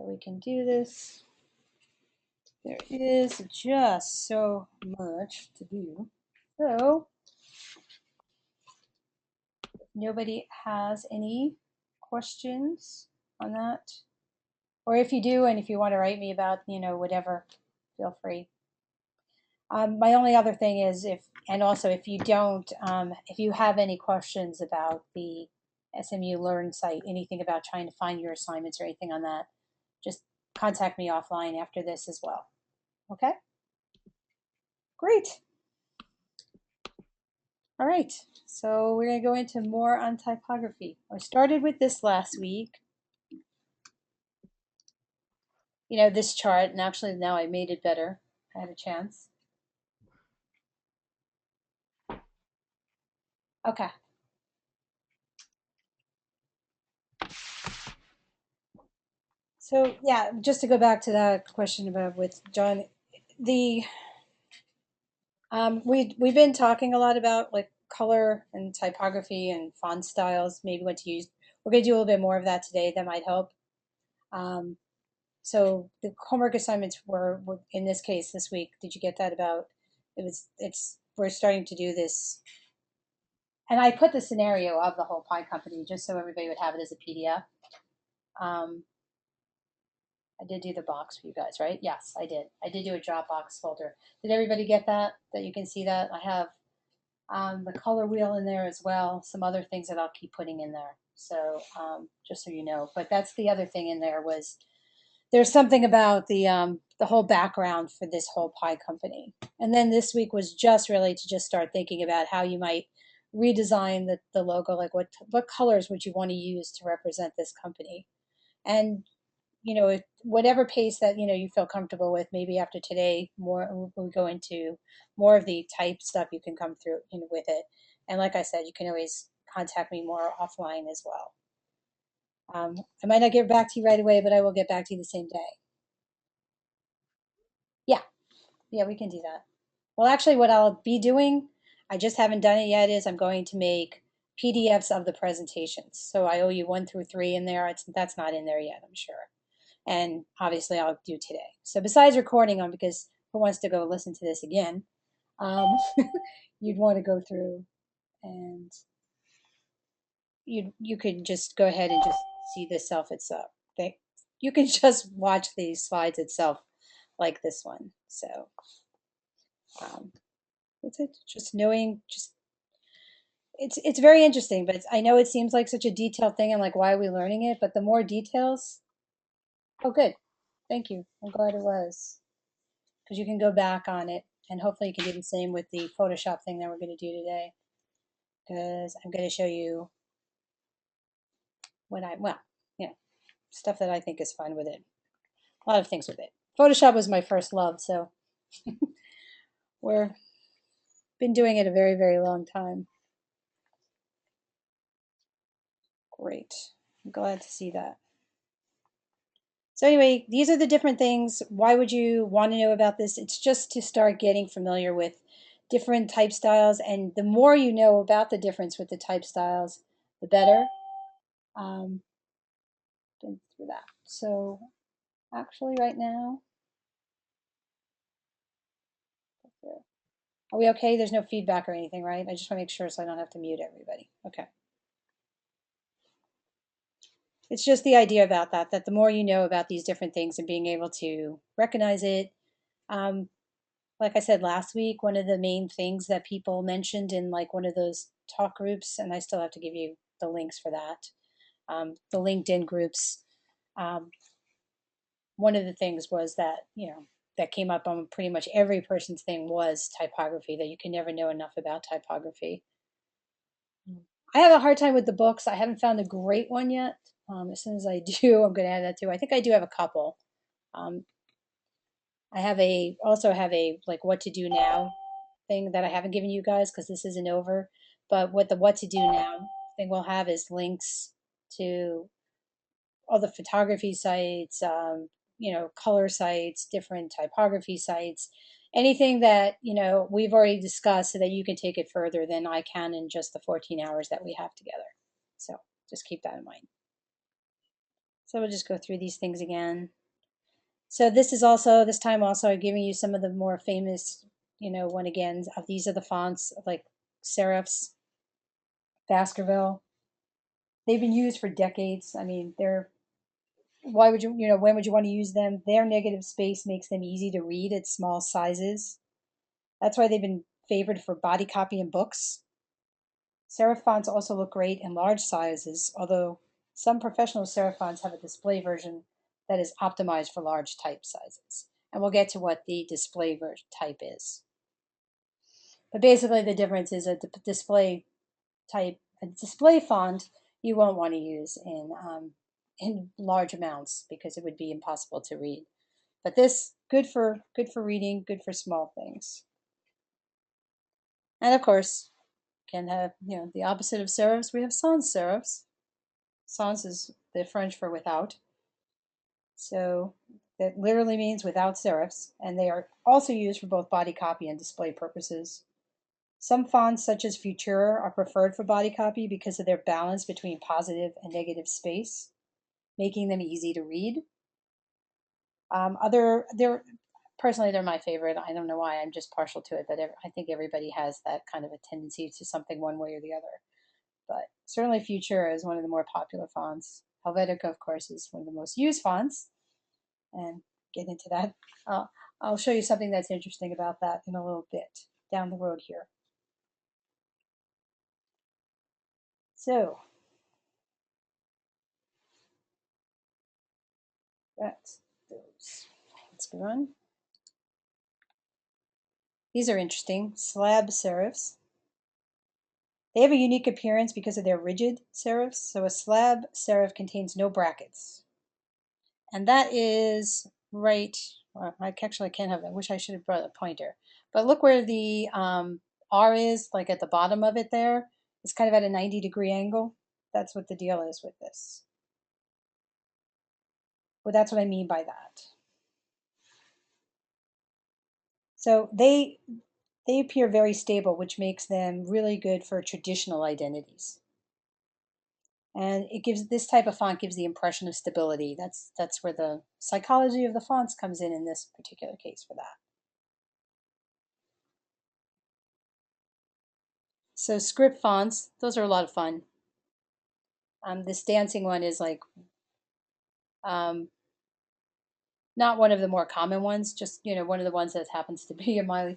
So we can do this. There is just so much to do. So if nobody has any questions on that, or if you do, and if you want to write me about, whatever, feel free. My only other thing is and also if you don't, if you have any questions about the SMU Learn site, anything about trying to find your assignments or anything on that, just contact me offline after this as well. Okay? Great. All right. So we're going to go into more on typography. I started with this last week. This chart, and actually now I made it better. I had a chance. Okay. So yeah, just to go back to that question about with John, the we've been talking a lot about like color and typography and font styles, maybe what to use. We're going to do a little bit more of that today. That might help. Um, so the homework assignments were in this case this week. Did you get that about? It's we're starting to do this, and I put the scenario of the whole pie company just so everybody would have it as a PDF. Um, I did do the box for you guys, right? Yes, I did. I did do a Dropbox folder. Did everybody get that? That you can see that? I have the color wheel in there as well. Some other things that I'll keep putting in there. So just so you know. But that's the other thing in there was there's something about the whole background for this whole pie company. And then this week was just really to just start thinking about how you might redesign the logo, like what colors would you want to use to represent this company. And whatever pace that you feel comfortable with, maybe after today more we go into more of the type stuff, you can come through with it. And like I said, you can always contact me more offline as well. I might not get back to you right away, but I will get back to you the same day. Yeah, yeah, we can do that. Well, actually, what I'll be doing, I just haven't done it yet, is I'm going to make PDFs of the presentations. So I owe you 1 through 3 in there. That's not in there yet, I'm sure. And obviously I'll do today. So besides recording them, because who wants to go listen to this again, um, you'd want to go through and you could just go ahead and just see the self itself. You can just watch these slides itself like this one. So um, that's it. Just knowing, just it's very interesting, but I know it seems like such a detailed thing and like why are we learning it? But the more details, oh good, thank you. I'm glad it was. Because you can go back on it and hopefully you can do the same with the Photoshop thing that we're going to do today. Because I'm going to show you stuff that I think is fun with it. A lot of things with it. Photoshop was my first love, so we're been doing it a very, very long time. Great. I'm glad to see that. So anyway, these are the different things. Why would you want to know about this? It's just to start getting familiar with different type styles, and the more you know about the difference with the type styles, the better. Um, been through that. So actually right now, are we okay? There's no feedback or anything, right? I just want to make sure so I don't have to mute everybody. Okay. It's just the idea about that the more you know about these different things and being able to recognize it. Um, like I said last week, one of the main things that people mentioned in like one of those talk groups, and I still have to give you the links for that, the LinkedIn groups. Um, One of the things was that, that came up on pretty much every person's thing was typography, that you can never know enough about typography. I have a hard time with the books. I haven't found a great one yet. As soon as I do, I'm going to add that too. I think I do have a couple. Um, also have a like what to do now thing that I haven't given you guys because this isn't over. But what the what to do now thing we'll have is links to all the photography sites, color sites, different typography sites, anything that, we've already discussed so that you can take it further than I can in just the 14 hours that we have together. So just keep that in mind. So we'll just go through these things again. So this is also, this time also giving you some of the more famous, one again, of these are the fonts like serifs, Baskerville. They've been used for decades. I mean, why would when would you want to use them? Their negative space makes them easy to read at small sizes. That's why they've been favored for body copy in books. Serif fonts also look great in large sizes, although some professional serif fonts have a display version that is optimized for large type sizes. And we'll get to what the display type is. But basically the difference is a display type, a display font you won't want to use in large amounts because it would be impossible to read. But this, good for reading, good for small things. And of course, can have, the opposite of serifs. We have sans serifs. Sans is the French for without. So that literally means without serifs, and they are also used for both body copy and display purposes. Some fonts, such as Futura, are preferred for body copy because of their balance between positive and negative space, making them easy to read. Personally, they're my favorite. I don't know why. I'm just partial to it, but I think everybody has that kind of a tendency to something one way or the other. But certainly Futura is one of the more popular fonts. Helvetica, of course, is one of the most used fonts. And get into that. I'll show you something that's interesting about that in a little bit down the road here. So that's those. Let's go on. These are interesting. Slab serifs. They have a unique appearance because of their rigid serifs. So a slab serif contains no brackets. And that is right. Well, I can't have that. I wish I should have brought a pointer. But look where the R is, like at the bottom of it there. It's kind of at a 90-degree angle. That's what the deal is with this. Well, that's what I mean by that. So they appear very stable, which makes them really good for traditional identities. And it gives, this type of font gives the impression of stability. That's where the psychology of the fonts comes in this particular case for that. So script fonts, those are a lot of fun. This dancing one is like um, not one of the more common ones, just one of the ones that happens to be in my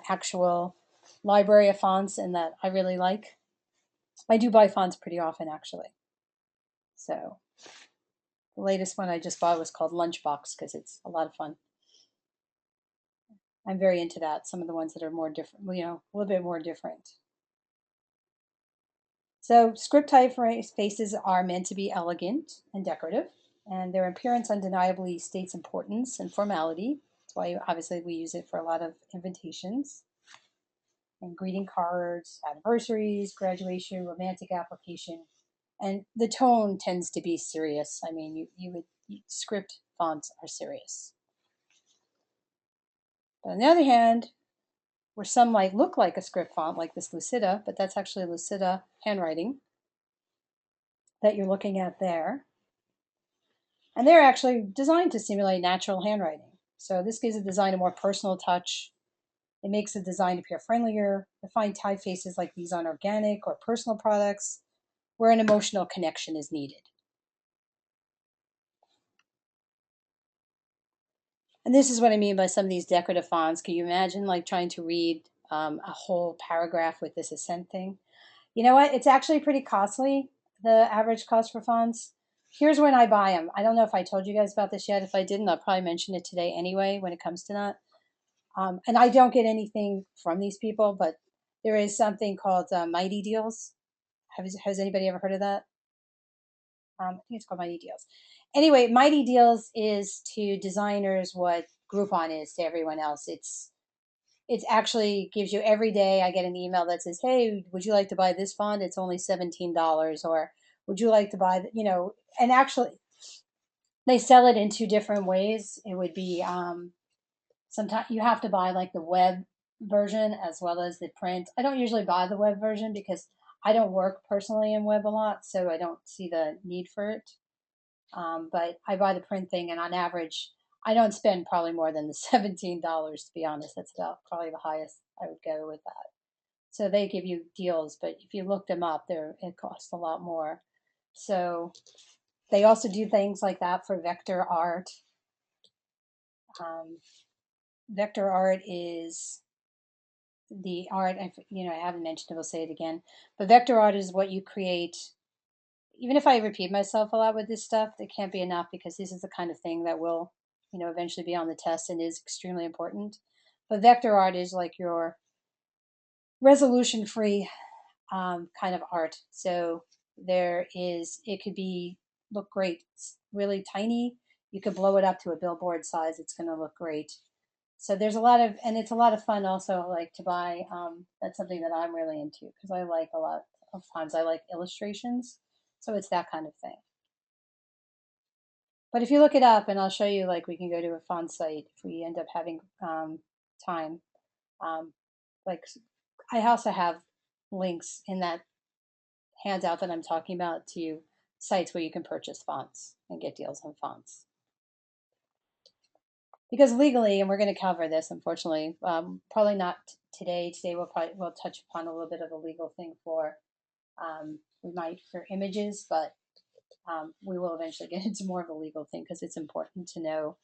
actual library of fonts and that I really like. I do buy fonts pretty often actually. So the latest one I just bought was called Lunchbox because it's a lot of fun. I'm very into that. Some of the ones that are more different, a little bit more different. So script typefaces are meant to be elegant and decorative, and their appearance undeniably states importance and formality. That's why obviously we use it for a lot of invitations and greeting cards, anniversaries, graduation, romantic application. And the tone tends to be serious. I mean, script fonts are serious. But on the other hand, where some might look like a script font, like this Lucida, but that's actually Lucida handwriting that you're looking at there. And they're actually designed to simulate natural handwriting. So this gives the design a more personal touch. It makes the design appear friendlier. I find typefaces like these on organic or personal products where an emotional connection is needed. And this is what I mean by some of these decorative fonts. Can you imagine like trying to read a whole paragraph with this accent thing? You know what? It's actually pretty costly, the average cost for fonts. Here's when I buy them. I don't know if I told you guys about this yet. If I didn't, I'll probably mention it today anyway when it comes to that. And I don't get anything from these people, but there is something called Mighty Deals. Has anybody ever heard of that? I think it's called Mighty Deals. Anyway, Mighty Deals is to designers what Groupon is to everyone else. It's actually gives you every day. I get an email that says, "Hey, would you like to buy this font? It's only $17." Or would you like to buy, and actually they sell it in two different ways. It would be sometimes you have to buy like the web version as well as the print. I don't usually buy the web version because I don't work personally in web a lot, so I don't see the need for it. But I buy the print thing, and on average, I don't spend probably more than the $17, to be honest. That's about probably the highest I would go with that. So they give you deals, but if you look them up, it costs a lot more. So they also do things like that for vector art. Um, Vector art is the art, I haven't mentioned it, I'll say it again. But vector art is what you create. Even if I repeat myself a lot with this stuff, it can't be enough because this is the kind of thing that will, eventually be on the test and is extremely important. But vector art is like your resolution free kind of art. So it could look great. It's really tiny. You could blow it up to a billboard size. It's going to look great. So there's and it's a lot of fun also, like to buy. That's something that I'm really into because I like a lot of times I like illustrations. So it's that kind of thing. But if you look it up, and I'll show you, like we can go to a font site if we end up having time. Um, like I also have links in that handout that I'm talking about to sites where you can purchase fonts and get deals on fonts. Because legally, and we're going to cover this, unfortunately, probably not today. Today we'll touch upon a little bit of a legal thing we might for images, but we will eventually get into more of a legal thing because it's important to know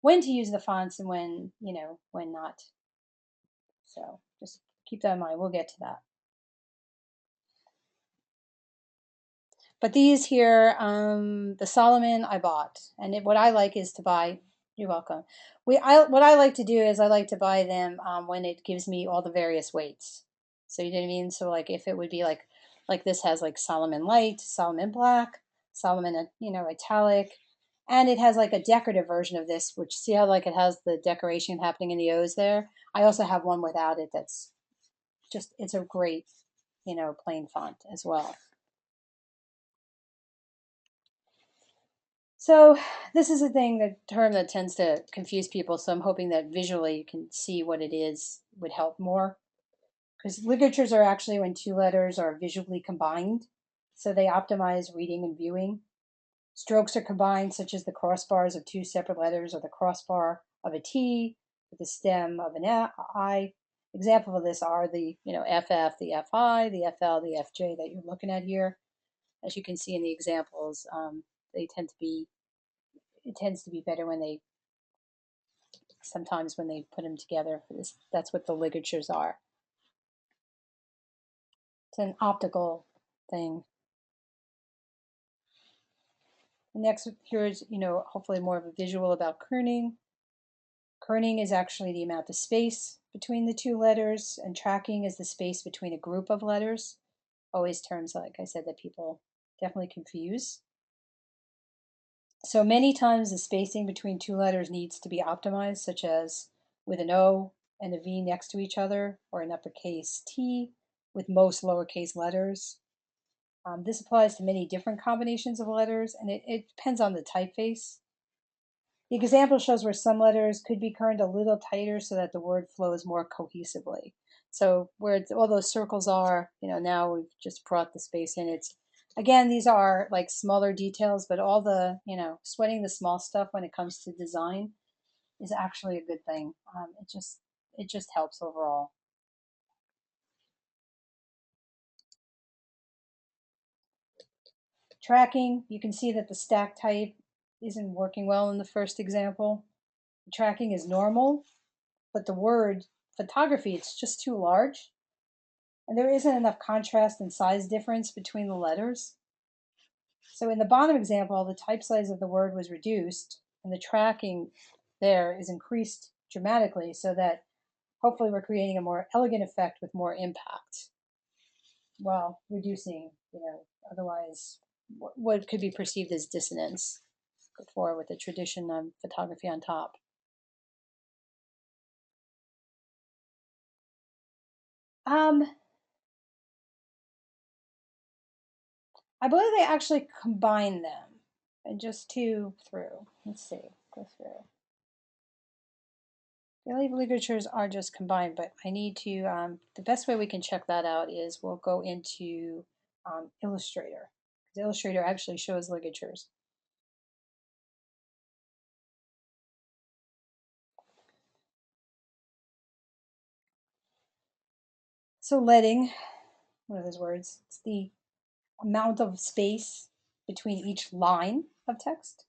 when to use the fonts and when not. So just keep that in mind. We'll get to that. But these here, the Solomon I bought, and what I like is to buy. You're welcome. What I like to do is I like to buy them when it gives me all the various weights. So you know what I mean. So like if it would be like this has like Solomon light, Solomon black, Solomon italic, and it has like a decorative version of this, which see how like it has the decoration happening in the O's there. I also have one without it. It's a great plain font as well. So this is the term that tends to confuse people. So I'm hoping that visually you can see what it is would help more. Because ligatures are actually when two letters are visually combined. So they optimize reading and viewing. Strokes are combined, such as the crossbars of two separate letters or the crossbar of a T with the stem of an I. Example of this are the FF, the FI, the FL, the FJ that you're looking at here. As you can see in the examples, they tend to be it tends to be better sometimes when they put them together. That's what the ligatures are. It's an optical thing. Next, here's, hopefully more of a visual about kerning. Kerning is actually the amount of space between the two letters, and tracking is the space between a group of letters. Always terms, like I said, that people definitely confuse. So many times the spacing between two letters needs to be optimized, such as with an O and a V next to each other, or an uppercase T with most lowercase letters. This applies to many different combinations of letters, and it depends on the typeface. The example shows where some letters could be kerned a little tighter so that the word flows more cohesively. So where all those circles are, now we've just brought the space in. Again, these are like smaller details, but all the, sweating the small stuff when it comes to design is actually a good thing. It just helps overall. Tracking, you can see that the stack type isn't working well in the first example. The tracking is normal, but the word photography, it's just too large. And there isn't enough contrast and size difference between the letters. So in the bottom example, the type size of the word was reduced, and the tracking there is increased dramatically so that hopefully we're creating a more elegant effect with more impact while reducing, otherwise what could be perceived as dissonance before with the tradition of photography on top. Um, I believe they actually combine them and just two through. Let's see, go through. I believe ligatures are just combined, but I need to, the best way we can check that out is we'll go into Illustrator. Illustrator actually shows ligatures. So leading, what are those words? It's the amount of space between each line of text.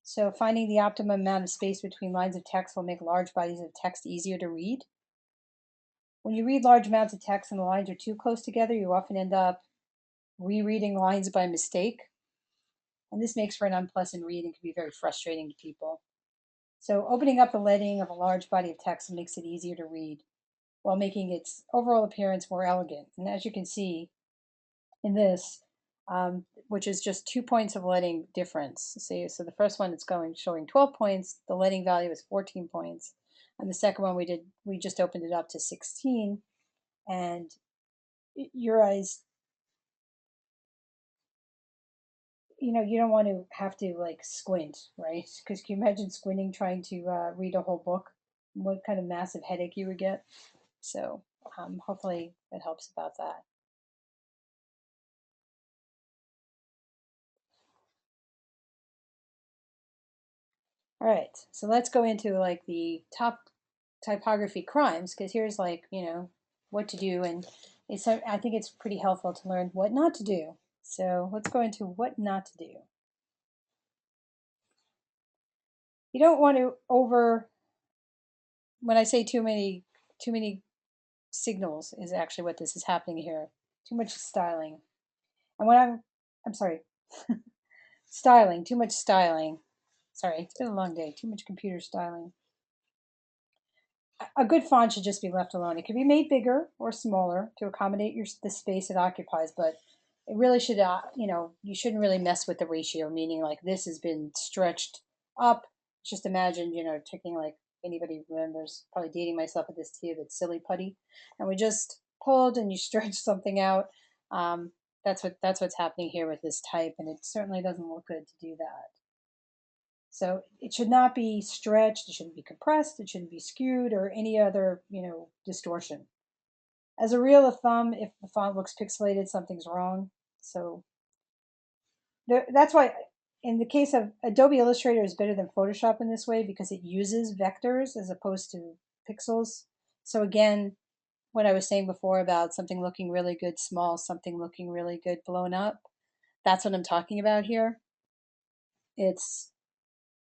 So finding the optimum amount of space between lines of text will make large bodies of text easier to read. When you read large amounts of text and the lines are too close together, you often end up rereading lines by mistake. And this makes for an unpleasant read and can be very frustrating to people. So opening up the leading of a large body of text makes it easier to read while making its overall appearance more elegant. And as you can see in this, which is just 2 points of leading difference. See, so the first one it's showing 12 points, the leading value is 14 points. And the second one we just opened it up to 16, and your eyes, you don't want to have to like squint, right? Because can you imagine squinting trying to read a whole book? What kind of massive headache you would get? So hopefully that helps about that. All right, so let's go into like the top typography crimes, because here's like, what to do, and I think it's pretty helpful to learn what not to do. So let's go into what not to do. You don't want to when I say too many signals is actually what this is happening here. Too much styling. And when I'm sorry, styling, too much styling. Sorry, it's been a long day. Too much computer styling. A good font should just be left alone. It can be made bigger or smaller to accommodate the space it occupies, but it really should, you shouldn't really mess with the ratio, meaning like this has been stretched up. Just imagine, taking like, anybody remembers, probably dating myself at this tea, that silly putty, and we just pulled and you stretched something out. That's what's happening here with this type, and it certainly doesn't look good to do that. So it should not be stretched, it shouldn't be compressed, it shouldn't be skewed or any other, distortion. As a rule of thumb, if the font looks pixelated, something's wrong. So that's why in the case of Adobe Illustrator is better than Photoshop in this way, because it uses vectors as opposed to pixels. So again, what I was saying before about something looking really good small, something looking really good blown up, that's what I'm talking about here. It's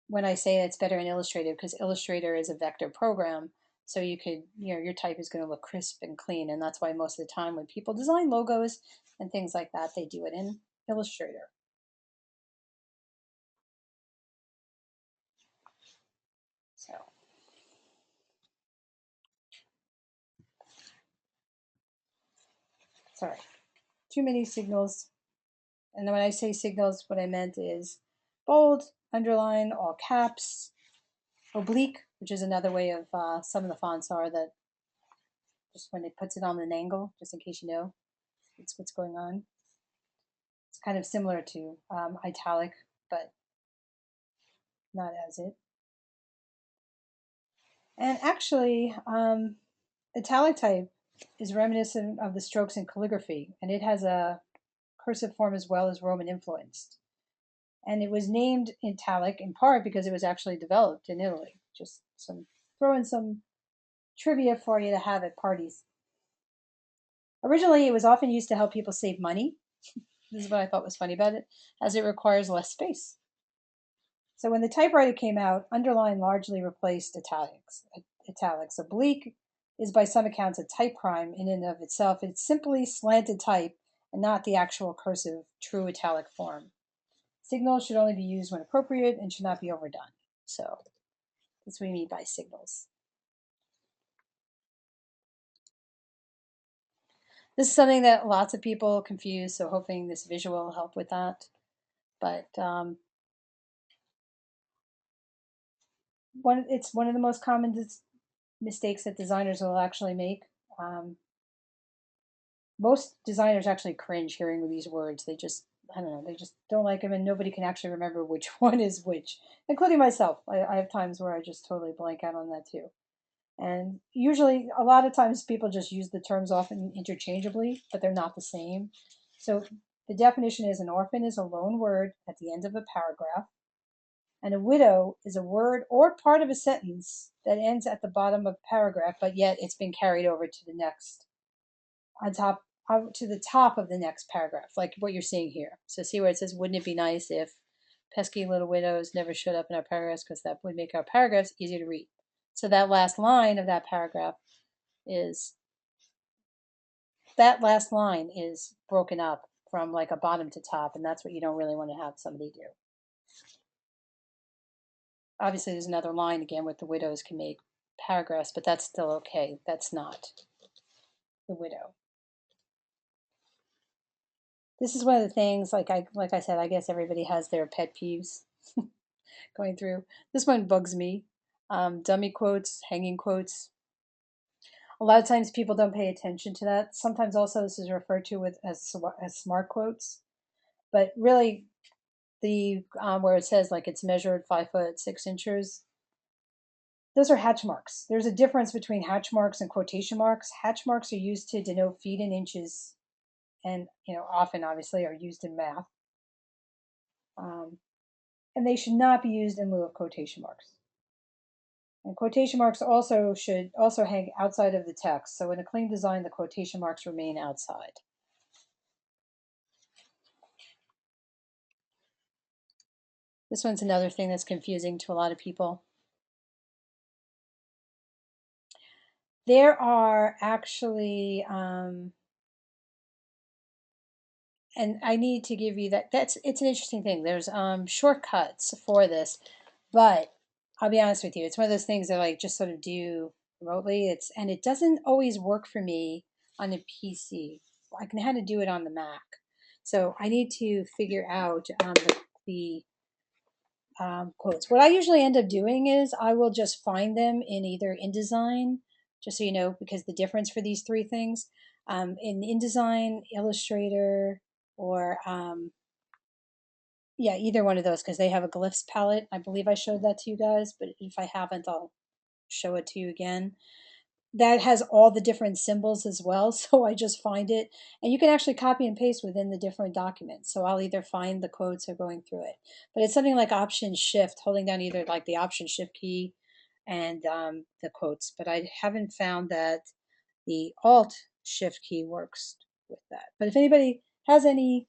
when I say it's better in Illustrator, because Illustrator is a vector program, so you could, your type is going to look crisp and clean, and that's why most of the time when people design logos and things like that, they do it in Illustrator. So, sorry, too many signals. And then when I say signals, what I meant is bold, underline, all caps, oblique, which is another way of some of the fonts are that just when it puts it on an angle, just in case you know, it's what's going on. It's kind of similar to italic, but not as it. And actually, italic type is reminiscent of the strokes in calligraphy, and it has a cursive form as well as Roman influenced. And it was named italic in part because it was actually developed in Italy. Just throw in some trivia for you to have at parties. Originally, it was often used to help people save money. This is what I thought was funny about it, as it requires less space. So when the typewriter came out, underline largely replaced italics. Italics. Oblique is by some accounts a type crime in and of itself. It's simply slanted type and not the actual cursive true italic form. Signals should only be used when appropriate and should not be overdone. So that's what we mean by signals. This is something that lots of people confuse, so hoping this visual will help with that. But it's one of the most common mistakes that designers will actually make. Um, Most designers actually cringe hearing these words. I don't know, they just don't like them, and nobody can actually remember which one is which, including myself. I have times where I just totally blank out on that too. And usually, a lot of times, people just use the terms often interchangeably, but they're not the same. So the definition is: an orphan is a lone word at the end of a paragraph, and a widow is a word or part of a sentence that ends at the bottom of a paragraph, but yet it's been carried over to the next on top to the top of the next paragraph, like what you're seeing here. So see where it says, wouldn't it be nice if pesky little widows never showed up in our paragraphs, because that would make our paragraphs easier to read. So that last line of that paragraph is, that last line is broken up from like a bottom to top, and that's what you don't really want to have somebody do. Obviously, there's another line again with the widows can make paragraphs, but that's still okay. That's not the widow. This is one of the things, like I said, I guess everybody has their pet peeves going through. This one bugs me. Dummy quotes, hanging quotes. A lot of times people don't pay attention to that. Sometimes also this is referred to as smart quotes, but really the where it says like it's measured 5'6". Those are hatch marks. There's a difference between hatch marks and quotation marks. Hatch marks are used to denote feet and inches, and often obviously are used in math. And they should not be used in lieu of quotation marks. And quotation marks should also hang outside of the text. So in a clean design, the quotation marks remain outside. This one's another thing that's confusing to a lot of people. There are actually, and I need to give you it's an interesting thing. There's shortcuts for this, but I'll be honest with you, it's one of those things that I just sort of do remotely. And it doesn't always work for me on a PC. I can how to do it on the Mac. So I need to figure out the quotes. What I usually end up doing is I will just find them in either InDesign, just so you know, because the difference for these three things, in InDesign, Illustrator, or yeah, either one of those, because they have a glyphs palette. I believe I showed that to you guys, but if I haven't, I'll show it to you again. That has all the different symbols as well, so I just find it. And you can actually copy and paste within the different documents. So I'll either find the quotes or going through it. But it's something like Option Shift, holding down either like the Option Shift key and the quotes. But I haven't found that the Alt Shift key works with that. But if anybody has any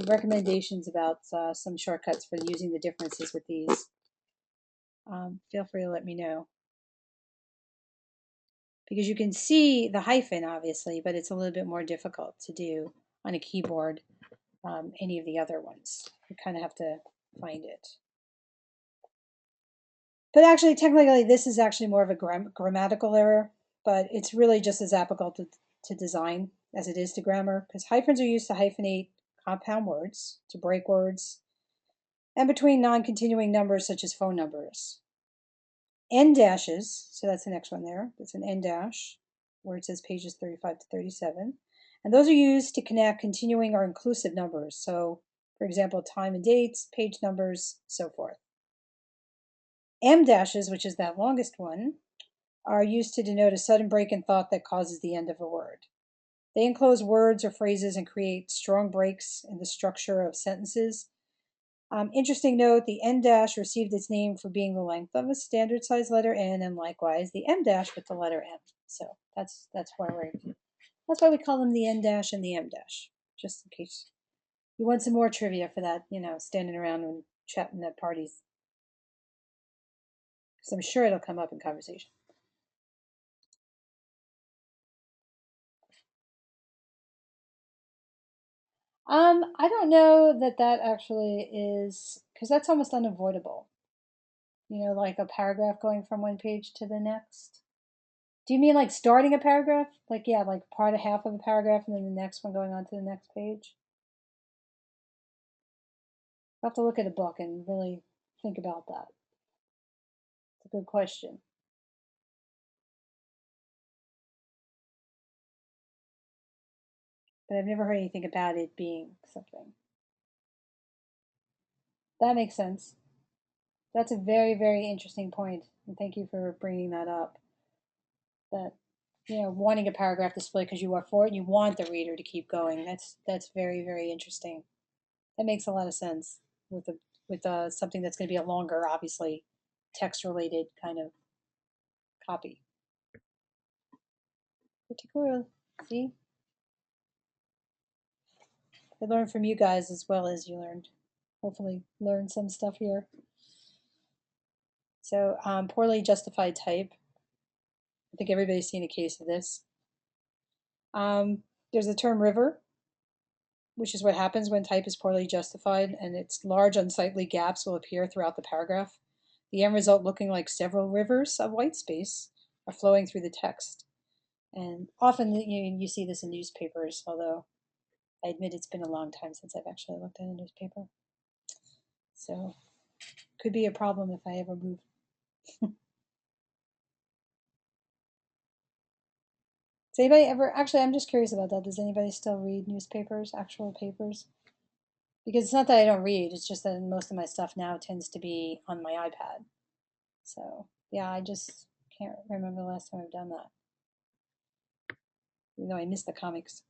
recommendations about some shortcuts for using the differences with these, feel free to let me know. Because you can see the hyphen, obviously, but it's a little bit more difficult to do on a keyboard, any of the other ones. You kind of have to find it. But actually, technically, this is actually more of a grammatical error, but it's really just as applicable to design as it is to grammar, because hyphens are used to hyphenate compound words, to break words, and between non-continuing numbers such as phone numbers. N dashes, so that's the next one there. That's an N dash, where it says pages 35 to 37. And those are used to connect continuing or inclusive numbers. So, for example, time and dates, page numbers, so forth. M dashes, which is that longest one, are used to denote a sudden break in thought that causes the end of a word. They enclose words or phrases and create strong breaks in the structure of sentences. Interesting note, the N dash received its name for being the length of a standard size letter N, and likewise the M dash with the letter M. So that's why we call them the N dash and the M dash, just in case you want some more trivia for that, standing around and chatting at parties. Because I'm sure it'll come up in conversation. I don't know that actually is, because that's almost unavoidable. Like a paragraph going from one page to the next. Do you mean like starting a paragraph? Like, yeah, like part of half of a paragraph and then the next one going on to the next page? I'll have to look at a book and really think about that. It's a good question. But I've never heard anything about it being something. That makes sense. That's a very, very interesting point, and thank you for bringing that up. That wanting a paragraph display because you are for it, you want the reader to keep going. That's very, very interesting. That makes a lot of sense with something that's going to be a longer, obviously, text-related kind of copy. Particularly, see, I learned from you guys as well as you learned. Hopefully, learn some stuff here. So, poorly justified type. I think everybody's seen a case of this. There's the term river, which is what happens when type is poorly justified, and its large unsightly gaps will appear throughout the paragraph. The end result looking like several rivers of white space are flowing through the text. And often you see this in newspapers, although I admit it's been a long time since I've actually looked at a newspaper. So could be a problem if I ever move. Does anybody ever, actually, I'm just curious about that. Does anybody still read newspapers, actual papers? Because it's not that I don't read, it's just that most of my stuff now tends to be on my iPad. So yeah, I just can't remember the last time I've done that, even though I miss the comics.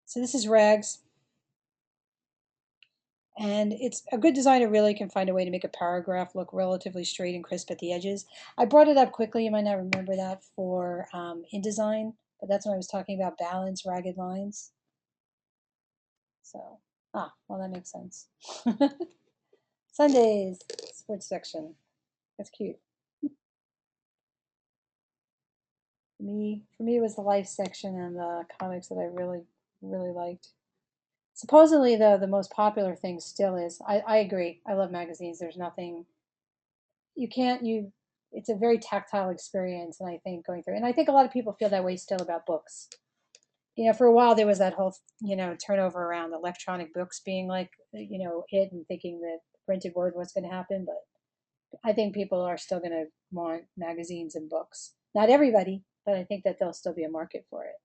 So this is Rags. And it's a good designer really can find a way to make a paragraph look relatively straight and crisp at the edges. I brought it up quickly. You might not remember that for InDesign, but that's when I was talking about balance, ragged lines. So, well, that makes sense. Sundays, sports section. That's cute. For me, it was the life section and the comics that I really, really liked. Supposedly, though, the most popular thing still is. I agree. I love magazines. There's nothing you can't you. It's a very tactile experience, and I think going through, and I think a lot of people feel that way still about books. For a while there was that whole turnover around electronic books being like it, and thinking that printed word was going to happen, but I think people are still going to want magazines and books. Not everybody, but I think that there'll still be a market for it.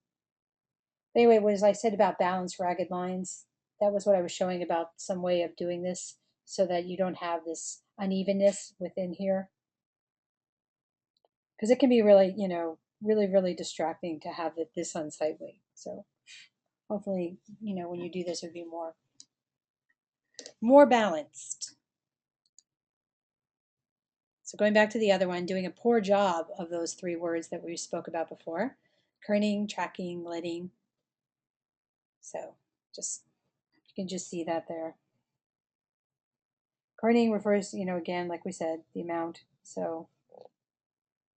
Anyway, what I said about balanced ragged lines, that was what I was showing about some way of doing this so that you don't have this unevenness within here. Because it can be really, really, really distracting to have it this unsightly. So hopefully, when you do this, it would be more balanced. So going back to the other one, doing a poor job of those three words that we spoke about before: kerning, tracking, letting. So just you can just see that there. Kerning refers, again, like we said, the amount. So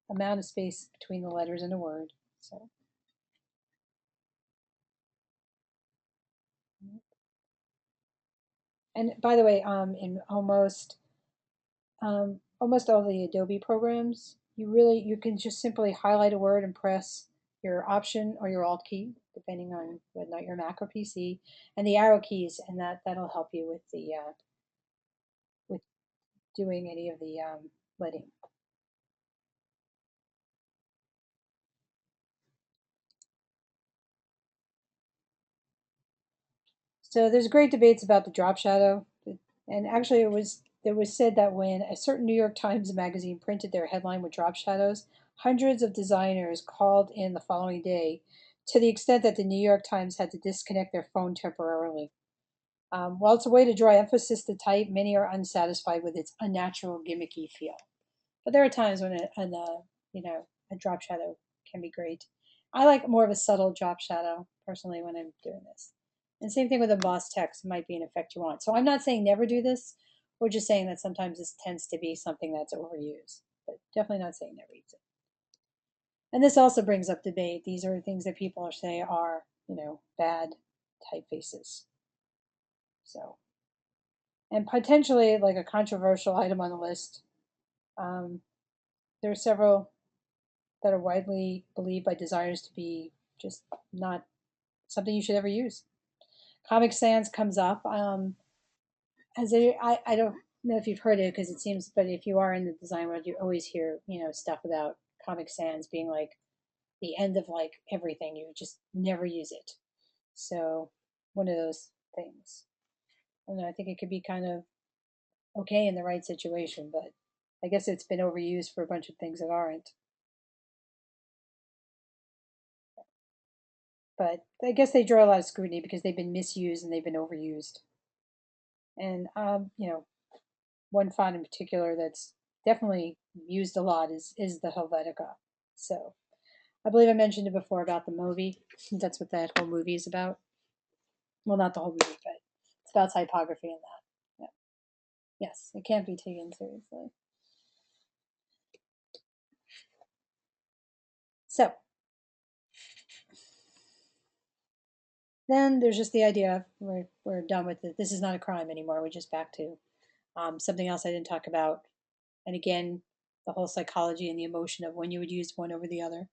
amount of space between the letters in a word. So and by the way, in almost all the Adobe programs, you can just simply highlight a word and press your Option or your Alt key, depending on whether or not you're Mac or PC, and the arrow keys, and that'll help you with the with doing any of the letting. So there's great debates about the drop shadow, and actually it was said that when a certain New York Times magazine printed their headline with drop shadows, hundreds of designers called in the following day, to the extent that the New York Times had to disconnect their phone temporarily. While it's a way to draw emphasis to type, many are unsatisfied with its unnatural, gimmicky feel. But there are times when a drop shadow can be great. I like more of a subtle drop shadow personally when I'm doing this. And same thing with embossed text, might be an effect you want. So I'm not saying never do this. We're just saying that sometimes this tends to be something that's overused, but definitely not saying never use it. And this also brings up debate. These are things that people are saying are, bad typefaces. So, and potentially like a controversial item on the list. Um, there are several that are widely believed by designers to be just not something you should ever use. Comic Sans comes up. I don't know if you've heard it because it seems, but if you are in the design world, you always hear, stuff about Comic Sans being like the end of like everything. You just never use it. So one of those things. I don't know. I think it could be kind of okay in the right situation, but I guess it's been overused for a bunch of things that aren't. But I guess they draw a lot of scrutiny because they've been misused and they've been overused. And one font in particular that's definitely used a lot is the Helvetica. So I believe I mentioned it before about the movie. That's what that whole movie is about. Well, not the whole movie, but it's about typography and that. Yeah. Yes, it can't be taken seriously. So then there's just the idea of we're done with it. This is not a crime anymore. We're just back to something else I didn't talk about. And again, the whole psychology and the emotion of when you would use one over the other.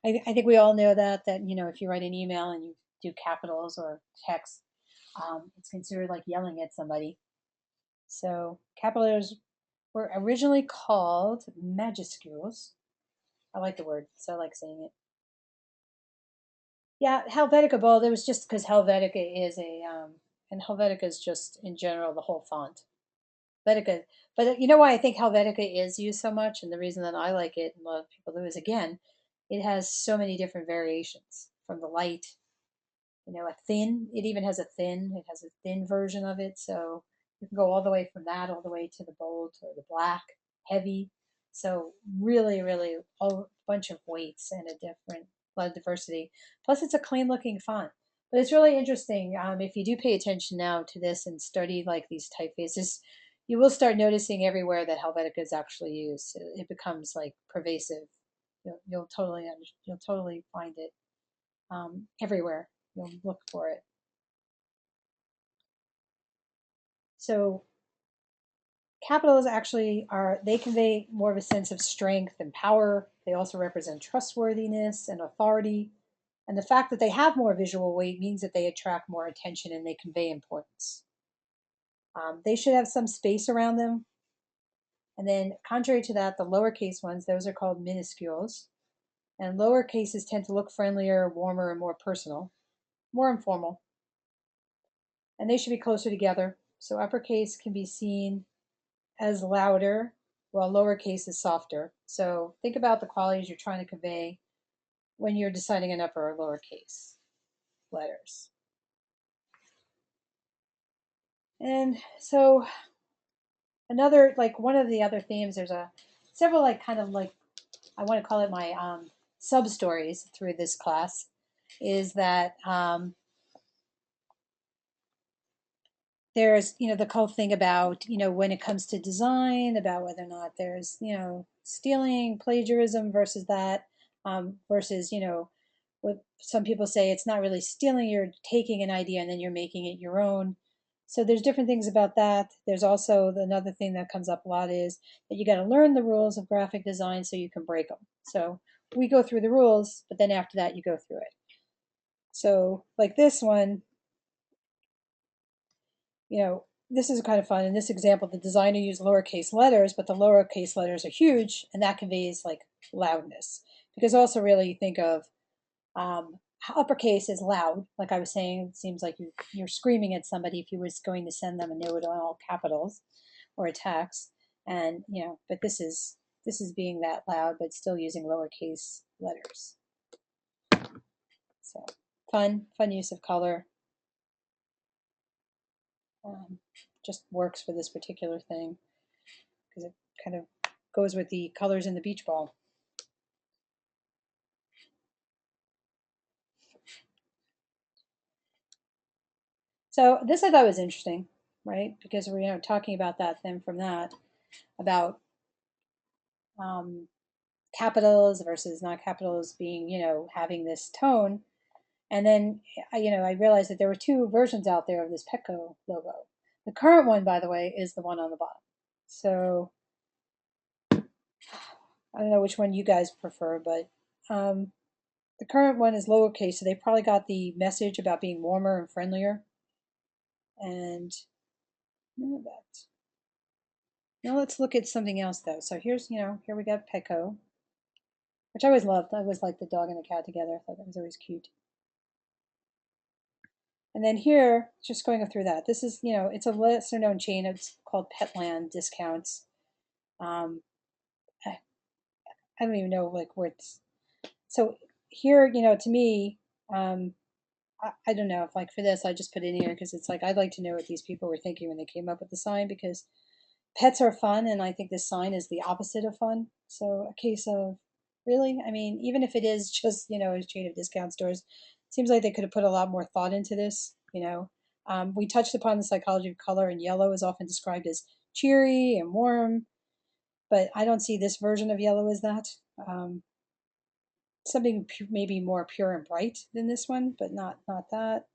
I think we all know that if you write an email and you do capitals or text, it's considered like yelling at somebody. So capital letters were originally called majuscules. I like the word, so I like saying it. Yeah, Helvetica. Well, it was just because Helvetica is and Helvetica is just in general the whole font. Helvetica, but you know why I think Helvetica is used so much, and the reason that I like it and a lot of people do is again, it has so many different variations from the light, a thin. It even has a thin. It has a thin version of it, so you can go all the way from that all the way to the bold or the black, heavy. So really, really a bunch of weights and a lot of diversity. Plus, it's a clean looking font. But it's really interesting. If you do pay attention now to this and study like these typefaces, you will start noticing everywhere that Helvetica is actually used. It becomes like pervasive. You'll totally find it everywhere. You'll look for it. So capitals actually they convey more of a sense of strength and power. They also represent trustworthiness and authority. And the fact that they have more visual weight means that they attract more attention and they convey importance. They should have some space around them. And then, contrary to that, the lowercase ones, those are called minuscules. And lower cases tend to look friendlier, warmer, and more personal, more informal. And they should be closer together. So uppercase can be seen as louder, while lowercase is softer. So think about the qualities you're trying to convey when you're deciding an upper or lowercase letters. And so another, like one of the other themes, there's several like kind of like, I want to call it my sub stories through this class, is that there's the whole thing about when it comes to design, about whether or not there's stealing, plagiarism versus that, versus what some people say, it's not really stealing, you're taking an idea and then you're making it your own. So there's different things about that. There's also another thing that comes up a lot is that you got to learn the rules of graphic design so you can break them. So we go through the rules, but then after that you go through it. So like this one, this is kind of fun. In this example, the designer used lowercase letters, but the lowercase letters are huge, and that conveys like loudness. Because also, really, you think of uppercase is loud. Like I was saying, it seems like you're screaming at somebody if you was going to send them a note on all capitals or a text. And but this is being that loud, but still using lowercase letters. So fun use of color. Just works for this particular thing because it kind of goes with the colors in the beach ball. So this I thought was interesting, right? Because we're talking about that then from that about capitals versus not capitals being having this tone, and then I realized that there were two versions out there of this Petco logo. The current one, by the way, is the one on the bottom. So I don't know which one you guys prefer, but the current one is lowercase, so they probably got the message about being warmer and friendlier. And that. Now let's look at something else though. So here's, here we got Petco, which I always loved. I always liked the dog and the cat together. I thought that was always cute. And then here, just going through that, this is, it's a lesser known chain. It's called Petland Discounts. I, I don't even know like where it's. So here, to me, I don't know if like for this, I just put it in here because it's like I'd like to know what these people were thinking when they came up with the sign, because pets are fun, and I think this sign is the opposite of fun. So a case of Really? I mean, even if it is just, a chain of discount stores, it seems like they could have put a lot more thought into this. We touched upon the psychology of color, and yellow is often described as cheery and warm, but I don't see this version of yellow as that. Um, Something maybe more pure and bright than this one, but not that.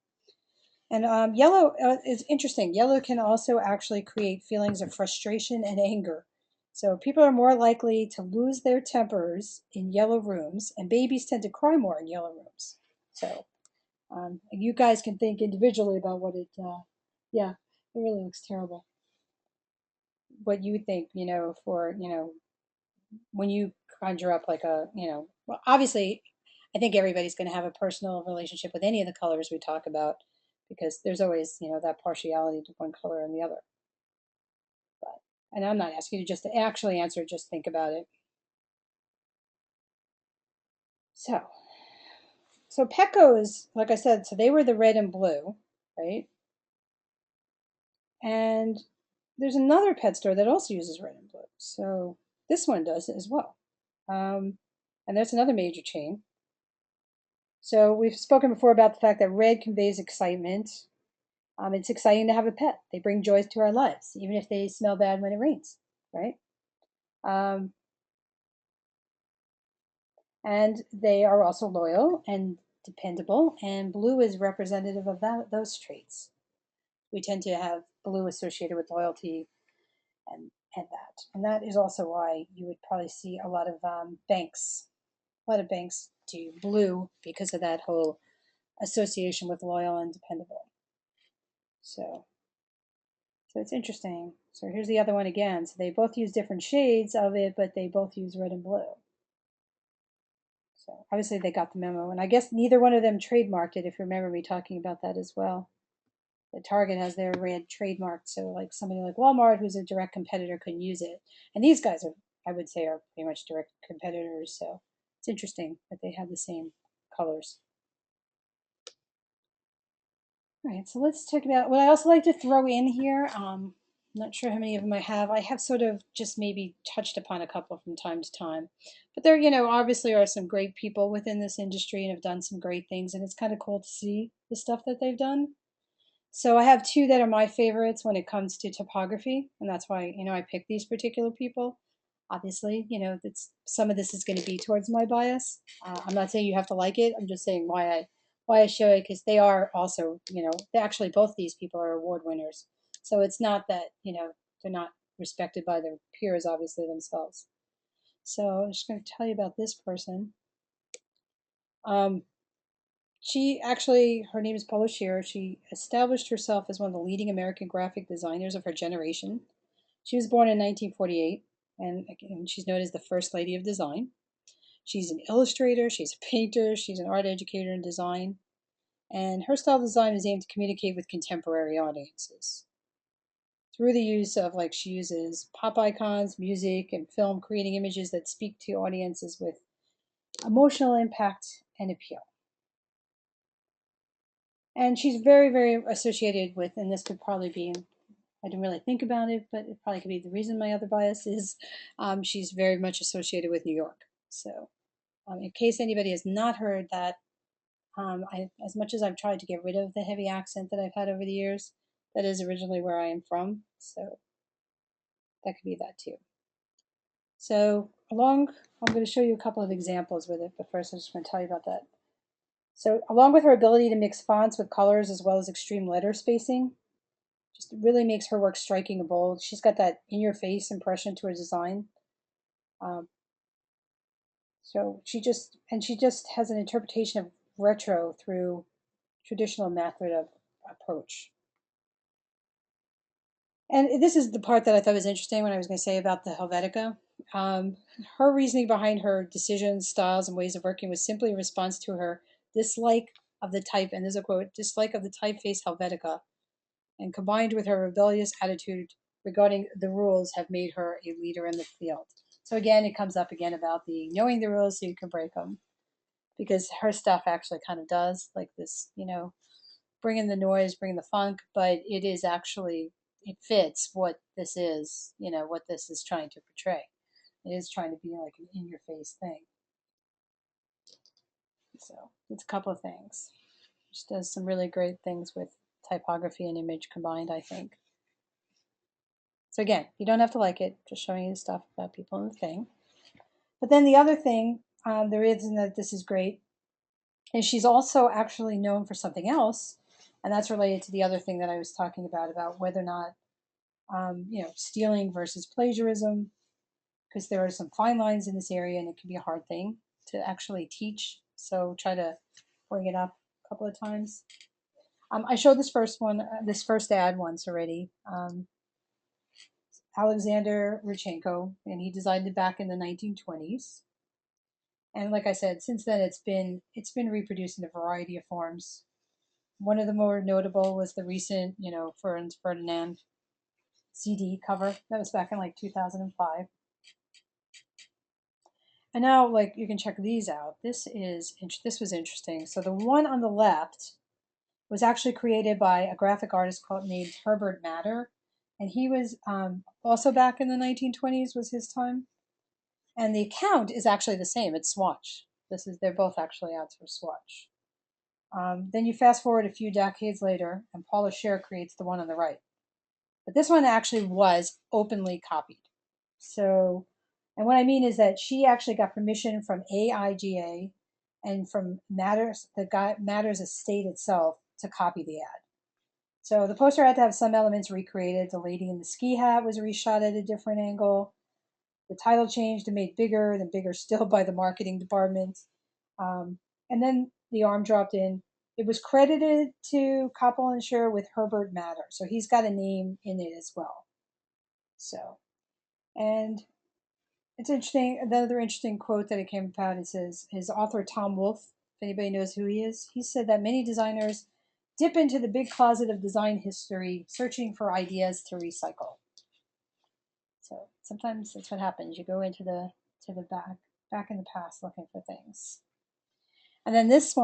And yellow is interesting. Yellow can also actually create feelings of frustration and anger. So people are more likely to lose their tempers in yellow rooms, and babies tend to cry more in yellow rooms. So you guys can think individually about what it. Yeah, it really looks terrible. What you would think, for when you conjure up like well, obviously, I think everybody's going to have a personal relationship with any of the colors we talk about because there's always, that partiality to one color and the other. But, and I'm not asking you just to actually answer, just think about it. So, so Petco's, like I said, so they were the red and blue, right? And there's another pet store that also uses red and blue. So this one does it as well. And that's another major chain. So we've spoken before about the fact that red conveys excitement. It's exciting to have a pet. They bring joy to our lives, even if they smell bad when it rains, right? Um, and they are also loyal and dependable. And blue is representative of those traits. We tend to have blue associated with loyalty and that. And that is also why you would probably see a lot of banks. A lot of banks do blue because of that whole association with loyal and dependable. So So it's interesting. So here's the other one again. So they both use different shades of it, but they both use red and blue. So obviously they got the memo. And I guess neither one of them trademarked it, if you remember me talking about that as well. The Target has their red trademarked, so like somebody like Walmart, who's a direct competitor, couldn't use it. And these guys are, I would say, are pretty much direct competitors. So it's interesting that they have the same colors. All right, so let's talk about what I also like to throw in here. Not sure how many of them I have. I have sort of just maybe touched upon a couple from time to time. But there, obviously are some great people within this industry and have done some great things, and it's kind of cool to see the stuff that they've done. So I have two that are my favorites when it comes to topography, and that's why, I picked these particular people. Obviously, that's some of this is going to be towards my bias. I'm not saying you have to like it. I'm just saying why I show it because they are also, they actually both these people are award winners. So it's not that, they're not respected by their peers, obviously themselves. So I'm just going to tell you about this person. Um, She actually, her name is Paula Scheer. She established herself as one of the leading American graphic designers of her generation. She was born in 1948, and again, she's known as the First Lady of Design. She's an illustrator, she's a painter, she's an art educator in design, and her style of design is aimed to communicate with contemporary audiences through the use of, like, she uses pop icons, music, and film, creating images that speak to audiences with emotional impact and appeal. And she's very, very associated with, and this could probably be, I didn't really think about it, but it probably could be the reason my other bias is she's very much associated with New York. So, in case anybody has not heard that, as much as I've tried to get rid of the heavy accent that I've had over the years, that is originally where I am from. So, that could be that too. So, I'm going to show you a couple of examples with it, but first I'm just going to tell you about that. So, along with her ability to mix fonts with colors as well as extreme letter spacing, just really makes her work striking and bold. She's got that in-your-face impression to her design. Um, she just has an interpretation of retro through traditional method of approach. And this is the part that I thought was interesting when I was going to say about the Helvetica. Um, Her reasoning behind her decisions, styles, and ways of working was simply a response to her dislike of the type, and there's a quote, dislike of the typeface Helvetica, and combined with her rebellious attitude regarding the rules have made her a leader in the field. So again, it comes up again about the knowing the rules so you can break them, because her stuff actually kind of does like this, bring in the noise, bring the funk, but it is actually, it fits what this is, what this is trying to portray. It is trying to be like an in-your-face thing. So it's a couple of things. Just does some really great things with typography and image combined, I think. So again, you don't have to like it, just showing you stuff about people and the thing. But then the other thing, the reason that this is great is she's also actually known for something else, and that's related to the other thing that I was talking about whether or not, stealing versus plagiarism, because there are some fine lines in this area, and it can be a hard thing to actually teach. So try to bring it up a couple of times. I showed this first ad once already. Alexander Rodchenko, and he designed it back in the 1920s. And like I said, since then it's been reproduced in a variety of forms. One of the more notable was the recent, Franz Ferdinand CD cover that was back in like 2005. And now, like, you can check these out. This was interesting. So the one on the left was actually created by a graphic artist named Herbert Matter, and he was also back in the 1920s was his time. And the account is actually the same. It's Swatch. They're both actually ads for Swatch. Then you fast forward a few decades later, and Paula Scher creates the one on the right. But this one actually was openly copied. So, and what I mean is that she actually got permission from AIGA and from Matters estate itself to copy the ad. So the poster had to have some elements recreated. The lady in the ski hat was reshot at a different angle. The title changed and made bigger, then bigger still by the marketing department. And then the arm dropped in. It was credited to Koppel and Scher with Herbert Matter, so he's got a name in it as well. So, and it's interesting. Another interesting quote that it came about. It says his author Tom Wolfe, if anybody knows who he is, he said that many designers dip into the big closet of design history, searching for ideas to recycle. So sometimes that's what happens. You go into the back in the past looking for things. And then this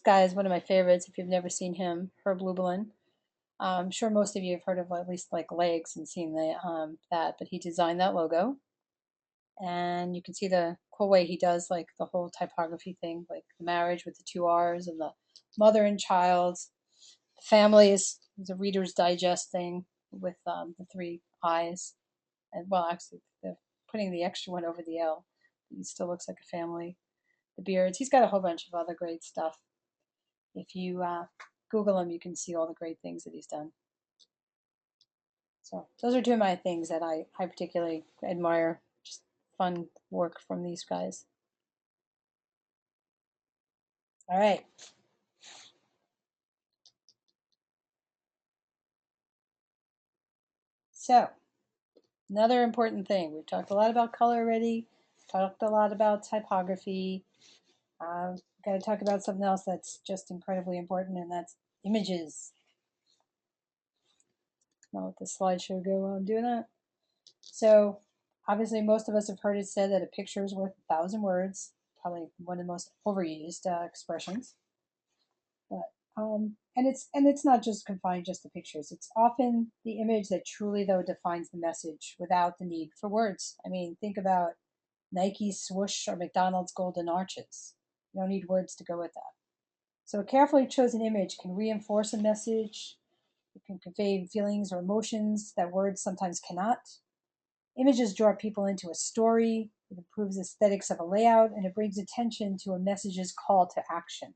guy is one of my favorites. If you've never seen him, Herb Lubalin. I'm sure most of you have heard of at least like legs and seen that, but he designed that logo, and you can see the cool way he does like the whole typography thing, like the marriage with the two R's and the mother and child. The family is a Reader's Digest thing with the three I's, and well, actually, putting the extra one over the L, he still looks like a family. The beards, he's got a whole bunch of other great stuff. If you Google him, you can see all the great things that he's done. So those are two of my things that I particularly admire. Just fun work from these guys. All right. So another important thing. We've talked a lot about color already. Talked a lot about typography. Got to talk about something else that's just incredibly important, and that's images. I'll let the slideshow go while I'm doing that. So obviously most of us have heard it said that a picture is worth 1,000 words, probably one of the most overused expressions. But and it's not just confined just to pictures. It's often the image that truly though defines the message without the need for words. I mean, think about Nike's swoosh or McDonald's golden arches. You don't need words to go with that. So a carefully chosen image can reinforce a message. It can convey feelings or emotions that words sometimes cannot. Images draw people into a story, it improves aesthetics of a layout, and it brings attention to a message's call to action.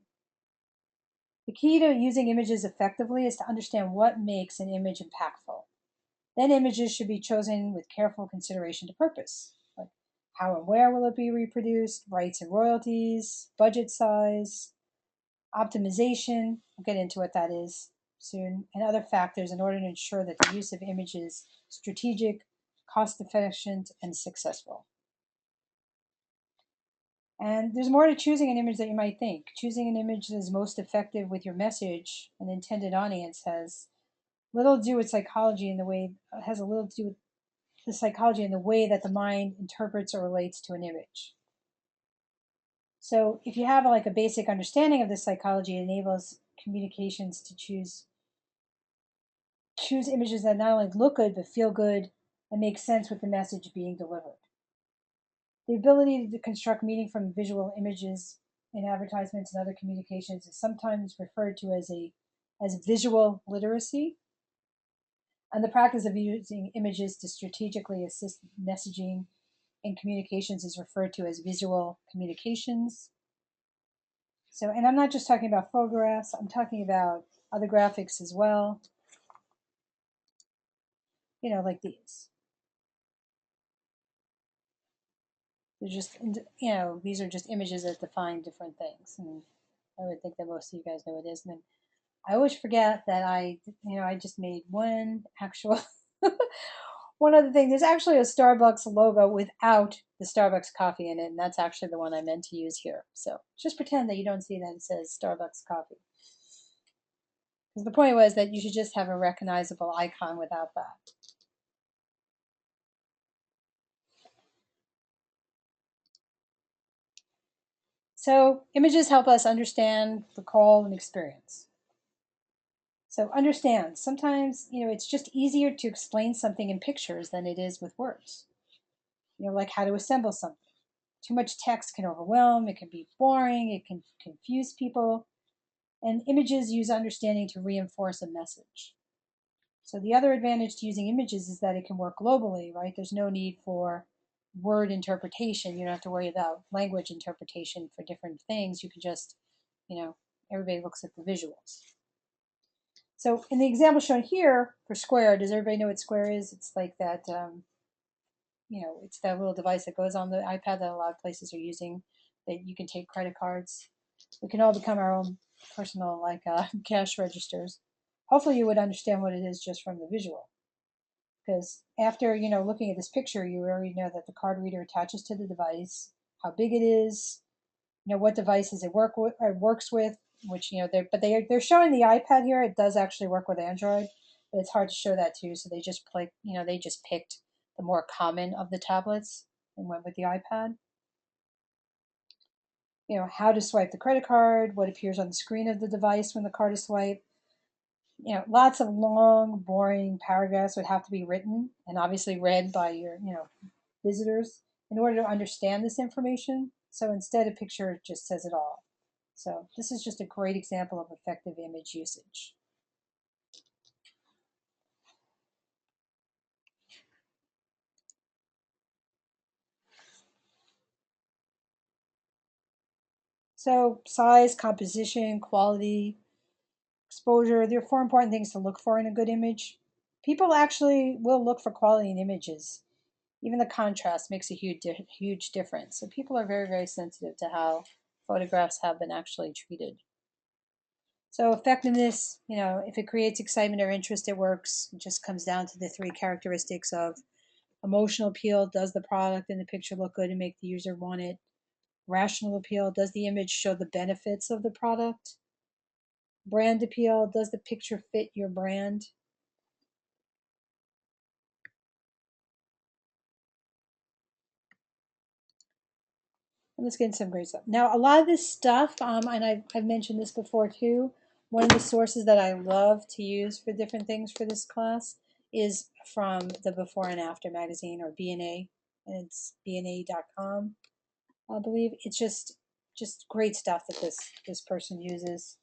The key to using images effectively is to understand what makes an image impactful. Then images should be chosen with careful consideration to purpose, like how and where will it be reproduced, rights and royalties, budget size, optimization, we'll get into what that is soon, and other factors in order to ensure that the use of images is strategic, cost-efficient, and successful. And there's more to choosing an image than you might think. Choosing an image that is most effective with your message and intended audience has little to do with psychology in the way has a little to do with the psychology in the way that the mind interprets or relates to an image. So if you have like a basic understanding of this psychology, it enables communications to choose images that not only look good but feel good and make sense with the message being delivered. The ability to construct meaning from visual images in advertisements and other communications is sometimes referred to as visual literacy. And the practice of using images to strategically assist messaging in communications is referred to as visual communications. So, and I'm not just talking about photographs, I'm talking about other graphics as well, like these. They're just, these are just images that define different things. And I would think that most of you guys know what it is. And then I always forget that I just made one actual, one other thing. There's actually a Starbucks logo without the Starbucks coffee in it. And that's actually the one I meant to use here. So just pretend that you don't see that it says Starbucks coffee. Because the point was that you should just have a recognizable icon without that. So images help us understand, recall, and experience. So understand, sometimes, it's just easier to explain something in pictures than it is with words. Like how to assemble something. Too much text can overwhelm, it can be boring, it can confuse people, and images use understanding to reinforce a message. So the other advantage to using images is that it can work globally, right? There's no need for word interpretation. You don't have to worry about language interpretation for different things. You can just, everybody looks at the visuals. So in the example shown here for Square, does everybody know what Square is? It's like that, it's that little device that goes on the iPad that a lot of places are using, that you can take credit cards. We can all become our own personal cash registers. Hopefully you would understand what it is just from the visual. Because after, looking at this picture, you already know that the card reader attaches to the device, how big it is, what devices it works with, which, they're showing the iPad here. It does actually work with Android, but it's hard to show that too. So they just picked the more common of the tablets and went with the iPad. How to swipe the credit card, what appears on the screen of the device when the card is swiped. Lots of long, boring paragraphs would have to be written and obviously read by your, visitors in order to understand this information. So instead, a picture just says it all. So this is just a great example of effective image usage. So size, composition, quality, exposure, there are 4 important things to look for in a good image. People actually will look for quality in images. Even the contrast makes a huge difference. So people are very, very sensitive to how photographs have been actually treated. So effectiveness, if it creates excitement or interest, it works. It just comes down to the 3 characteristics of emotional appeal. Does the product in the picture look good and make the user want it? Rational appeal. Does the image show the benefits of the product? Brand appeal. Does the picture fit your brand? And let's get into some great stuff. Now, a lot of this stuff, and I've mentioned this before too, one of the sources that I love to use for different things for this class is from the Before and After magazine, or B&A, and it's bna.com, I believe. It's just great stuff that this person uses.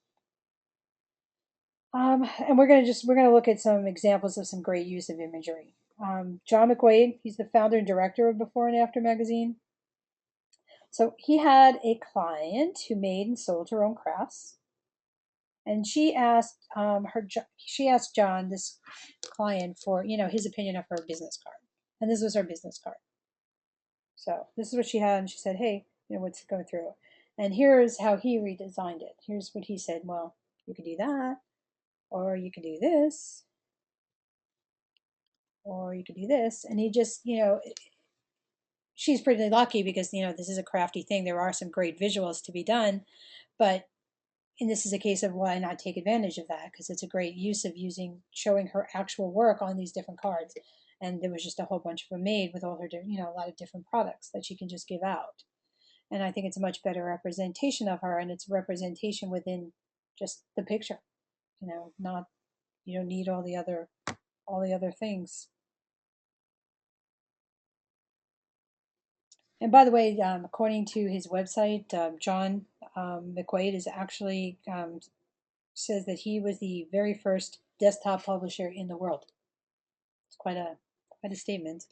And we're gonna look at some examples of some great use of imagery. John McQuaid, he's the founder and director of Before and After magazine. So he had a client who made and sold her own crafts, and she asked John, this client, for his opinion of her business card, and this was her business card. So this is what she had, and she said, "Hey, what's going through?" And here's how he redesigned it. Here's what he said. Well, you could do that, or you could do this, or you could do this, and he just, she's pretty lucky because this is a crafty thing. There are some great visuals to be done, but and this is a case of why not take advantage of that, because it's a great use of showing her actual work on these different cards. And there was just a whole bunch of them made with all her, a lot of different products that she can just give out. And I think it's a much better representation of her, and it's a representation within just the picture. Not, you don't need all the other things. And by the way, according to his website, John McQuaid is actually says that he was the very first desktop publisher in the world. It's quite a statement,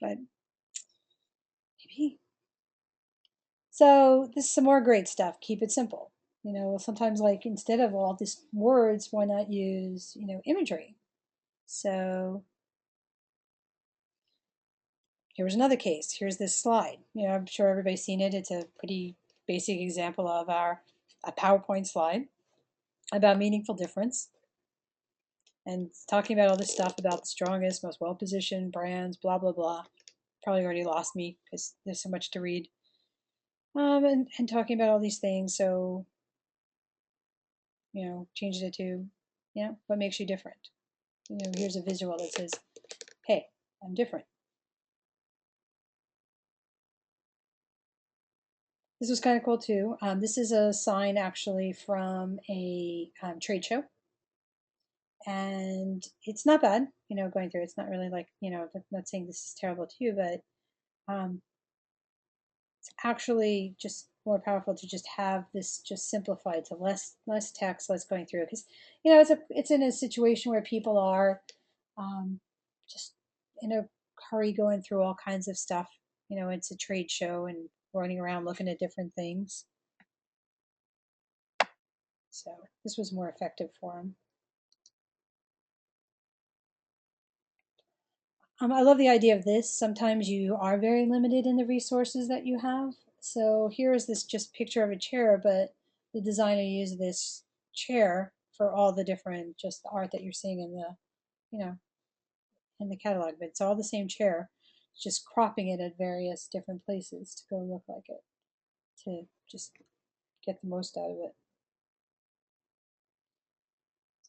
but maybe. So this is some more great stuff. Keep it simple. Sometimes like instead of all these words, why not use imagery? So here's another case. Here's this slide. I'm sure everybody's seen it. It's a pretty basic example of a PowerPoint slide about meaningful difference. And talking about all this stuff about the strongest, most well-positioned brands, blah, blah, blah. Probably already lost me because there's so much to read. And talking about all these things. So, changes it to, what makes you different? Here's a visual that says, hey, I'm different. This was kind of cool too. This is a sign actually from a trade show. And it's not bad, going through. It's not really like, I'm not saying this is terrible to you, but it's actually just more powerful to just have this just simplified to less text, less going through. Because, it's in a situation where people are just in a hurry going through all kinds of stuff. It's a trade show and running around looking at different things. So this was more effective for them. I love the idea of this. Sometimes you are very limited in the resources that you have. So here is this just picture of a chair, but the designer used this chair for all the different just the art that you're seeing in the, in the catalog. But it's all the same chair, just cropping it at various different places to go look like it, to just get the most out of it.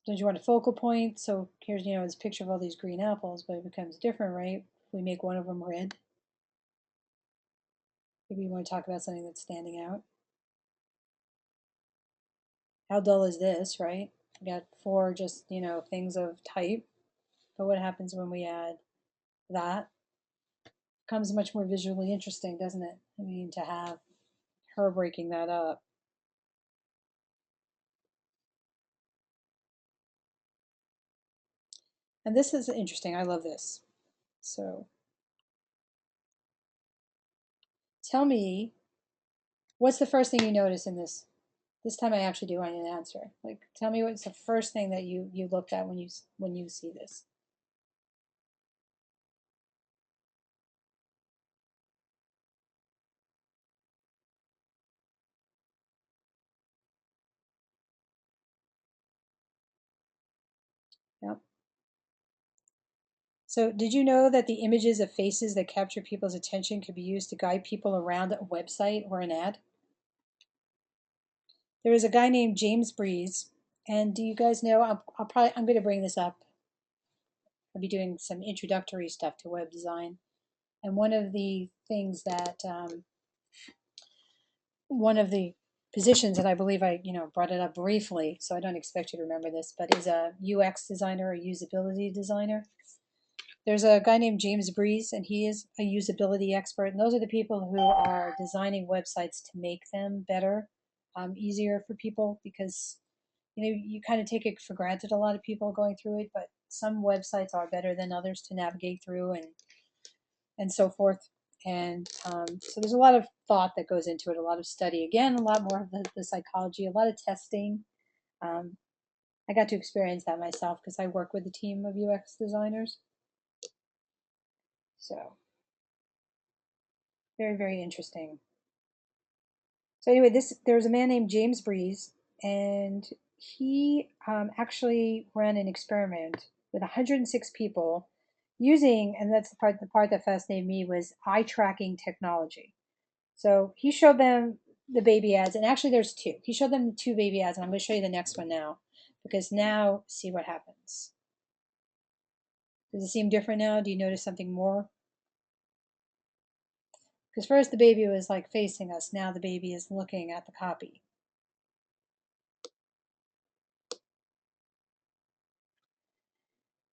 Sometimes you want a focal point. So here's, this picture of all these green apples, but it becomes different, right? If we make one of them red. Maybe you want to talk about something that's standing out. How dull is this, right? We got four just, things of type. But what happens when we add that? It becomes much more visually interesting, doesn't it? I mean, to have her breaking that up. And this is interesting. I love this. So tell me, what's the first thing you notice in this? This time I actually do want an answer. Like, tell me what's the first thing that you looked at when you see this. Yep. So did you know that the images of faces that capture people's attention could be used to guide people around a website or an ad? There was a guy named James Breeze, and do you guys know? I'm going to bring this up. I'll be doing some introductory stuff to web design, and one of the things that one of the positions, and I believe I brought it up briefly, so I don't expect you to remember this, but is a UX designer or usability designer. There's a guy named James Breeze, and he is a usability expert. And those are the people who are designing websites to make them better, easier for people, because you kind of take it for granted. A lot of people going through it, but some websites are better than others to navigate through, and so forth. And so there's a lot of thought that goes into it, a lot of study. Again, a lot more of the psychology, a lot of testing. I got to experience that myself because I work with a team of UX designers. So very, very interesting. So anyway, there was a man named James Breeze, and he actually ran an experiment with 106 people using, and that's the part that fascinated me, was eye tracking technology. So he showed them the baby ads, and actually there's two. He showed them the two baby ads, and I'm going to show you the next one now, because now see what happens. Does it seem different now? Do you notice something more? Because first the baby was like facing us, now the baby is looking at the copy.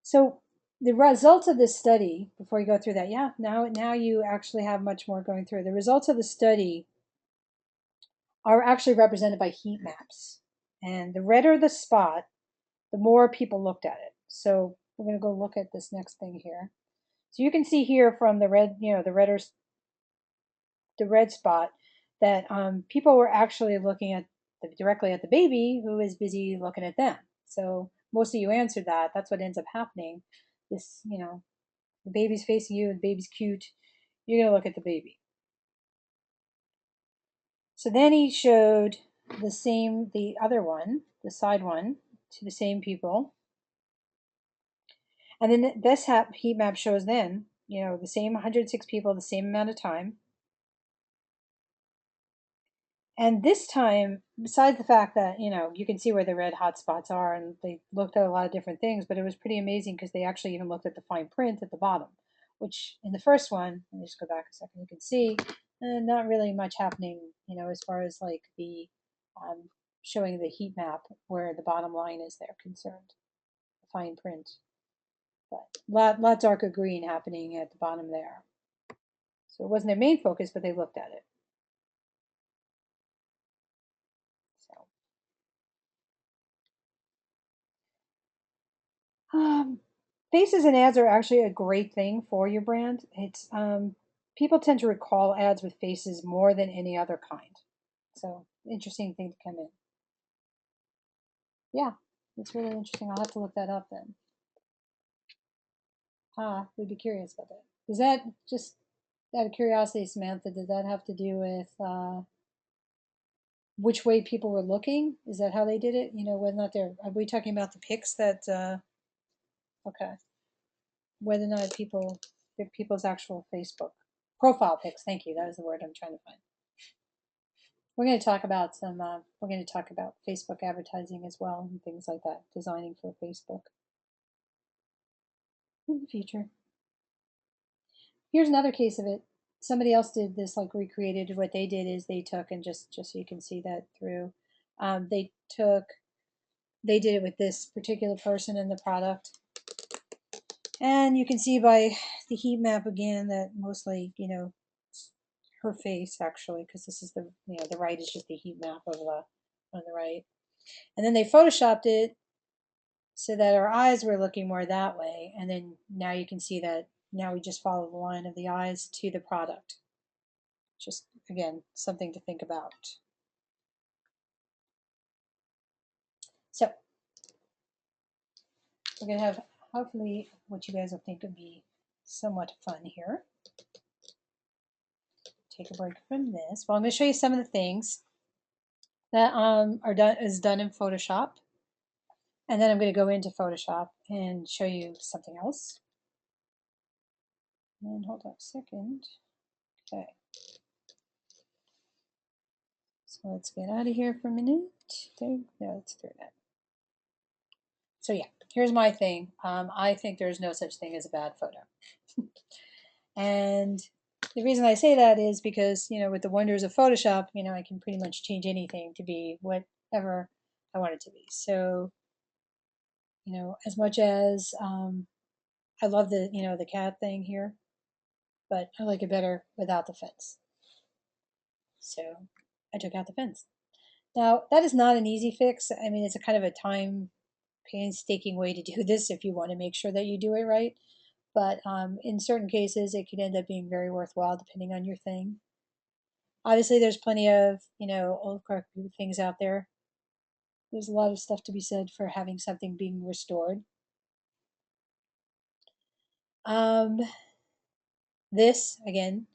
So the results of this study, before you go through that, yeah, now you actually have much more going through. The results of the study are actually represented by heat maps. And the redder the spot, the more people looked at it. So we're going to go look at this next thing here. So you can see here from the red, the red spot, that people were actually looking at directly at the baby who is busy looking at them. So most of you answered that. That's what ends up happening. This, the baby's facing you, and the baby's cute. You're going to look at the baby. So then he showed the other one, the side one, to the same people. And then this heat map shows then, the same 106 people, the same amount of time. And this time, besides the fact that, you can see where the red hot spots are, and they looked at a lot of different things, but it was pretty amazing because they actually even looked at the fine print at the bottom, which in the first one, let me just go back a second, you can see not really much happening, as far as like the showing the heat map where the bottom line is there concerned, the fine print. But lot darker green happening at the bottom there. So it wasn't their main focus, but they looked at it. So faces and ads are actually a great thing for your brand. It's people tend to recall ads with faces more than any other kind. So interesting thing to come in. Yeah, it's really interesting. I'll have to look that up then. We'd be curious about that. Does that, just out of curiosity, Samantha, does that have to do with which way people were looking? Is that how they did it? Whether or not are we talking about the pics that, okay, whether or not people's actual Facebook profile pics. Thank you. That is the word I'm trying to find. We're going to talk about we're going to talk about Facebook advertising as well and things like that, designing for Facebook in the future. Here's another case of it. Somebody else did this, like recreated. What they did is they took, and just so you can see that through, they did it with this particular person in the product. And you can see by the heat map again that mostly, her face actually, because this is the right is just the heat map of the on the right. And then they photoshopped it so that our eyes were looking more that way. And then now you can see that now we just follow the line of the eyes to the product. Just, again, something to think about. So we're going to have, hopefully, what you guys will think would be somewhat fun here. Take a break from this. Well, I'm going to show you some of the things that is done in Photoshop. And then I'm going to go into Photoshop and show you something else. And hold on a second. Okay. So let's get out of here for a minute. No, let's do that. So yeah, here's my thing. I think there's no such thing as a bad photo. And the reason I say that is because, with the wonders of Photoshop, I can pretty much change anything to be whatever I want it to be. So, as much as I love the cat thing here, but I like it better without the fence. So I took out the fence. Now, that is not an easy fix. I mean, it's a kind of a time painstaking way to do this if you want to make sure that you do it right. But in certain cases, it can end up being very worthwhile depending on your thing. Obviously, there's plenty of, old things out there. There's a lot of stuff to be said for having something being restored. This, again,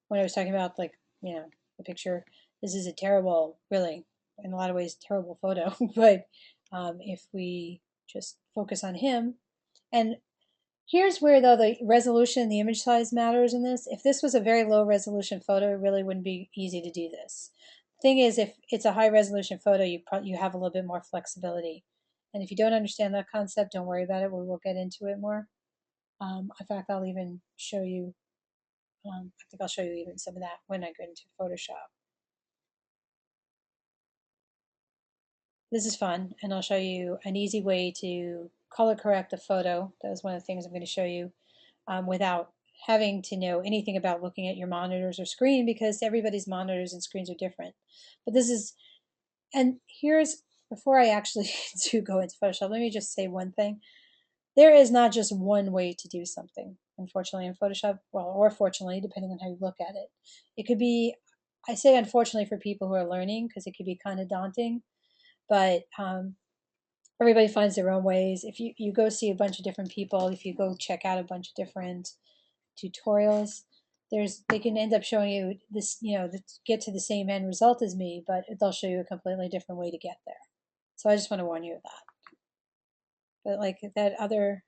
when I was talking about, like, the picture, this is a terrible, really, in a lot of ways, terrible photo. But if we just focus on him, and here's where, though, the resolution, the image size matters in this. If this was a very low resolution photo, it really wouldn't be easy to do this. The thing is, if it's a high resolution photo, you have a little bit more flexibility. And if you don't understand that concept, don't worry about it. We will get into it more. In fact, I'll even show you, I think I'll show you even some of that when I go into Photoshop. This is fun, and I'll show you an easy way to color correct a photo. That was one of the things I'm going to show you without having to know anything about looking at your monitors or screen, because everybody's monitors and screens are different. But this is, and here's, before I actually do go into Photoshop, let me just say one thing. There is not just one way to do something, unfortunately, in Photoshop, well, or fortunately, depending on how you look at it. It could be, I say unfortunately for people who are learning, because it could be kind of daunting, but everybody finds their own ways. If you go see a bunch of different people, if you go check out a bunch of different tutorials, they can end up showing you this, get to the same end result as me, but they'll show you a completely different way to get there. So I just want to warn you of that. But like that other,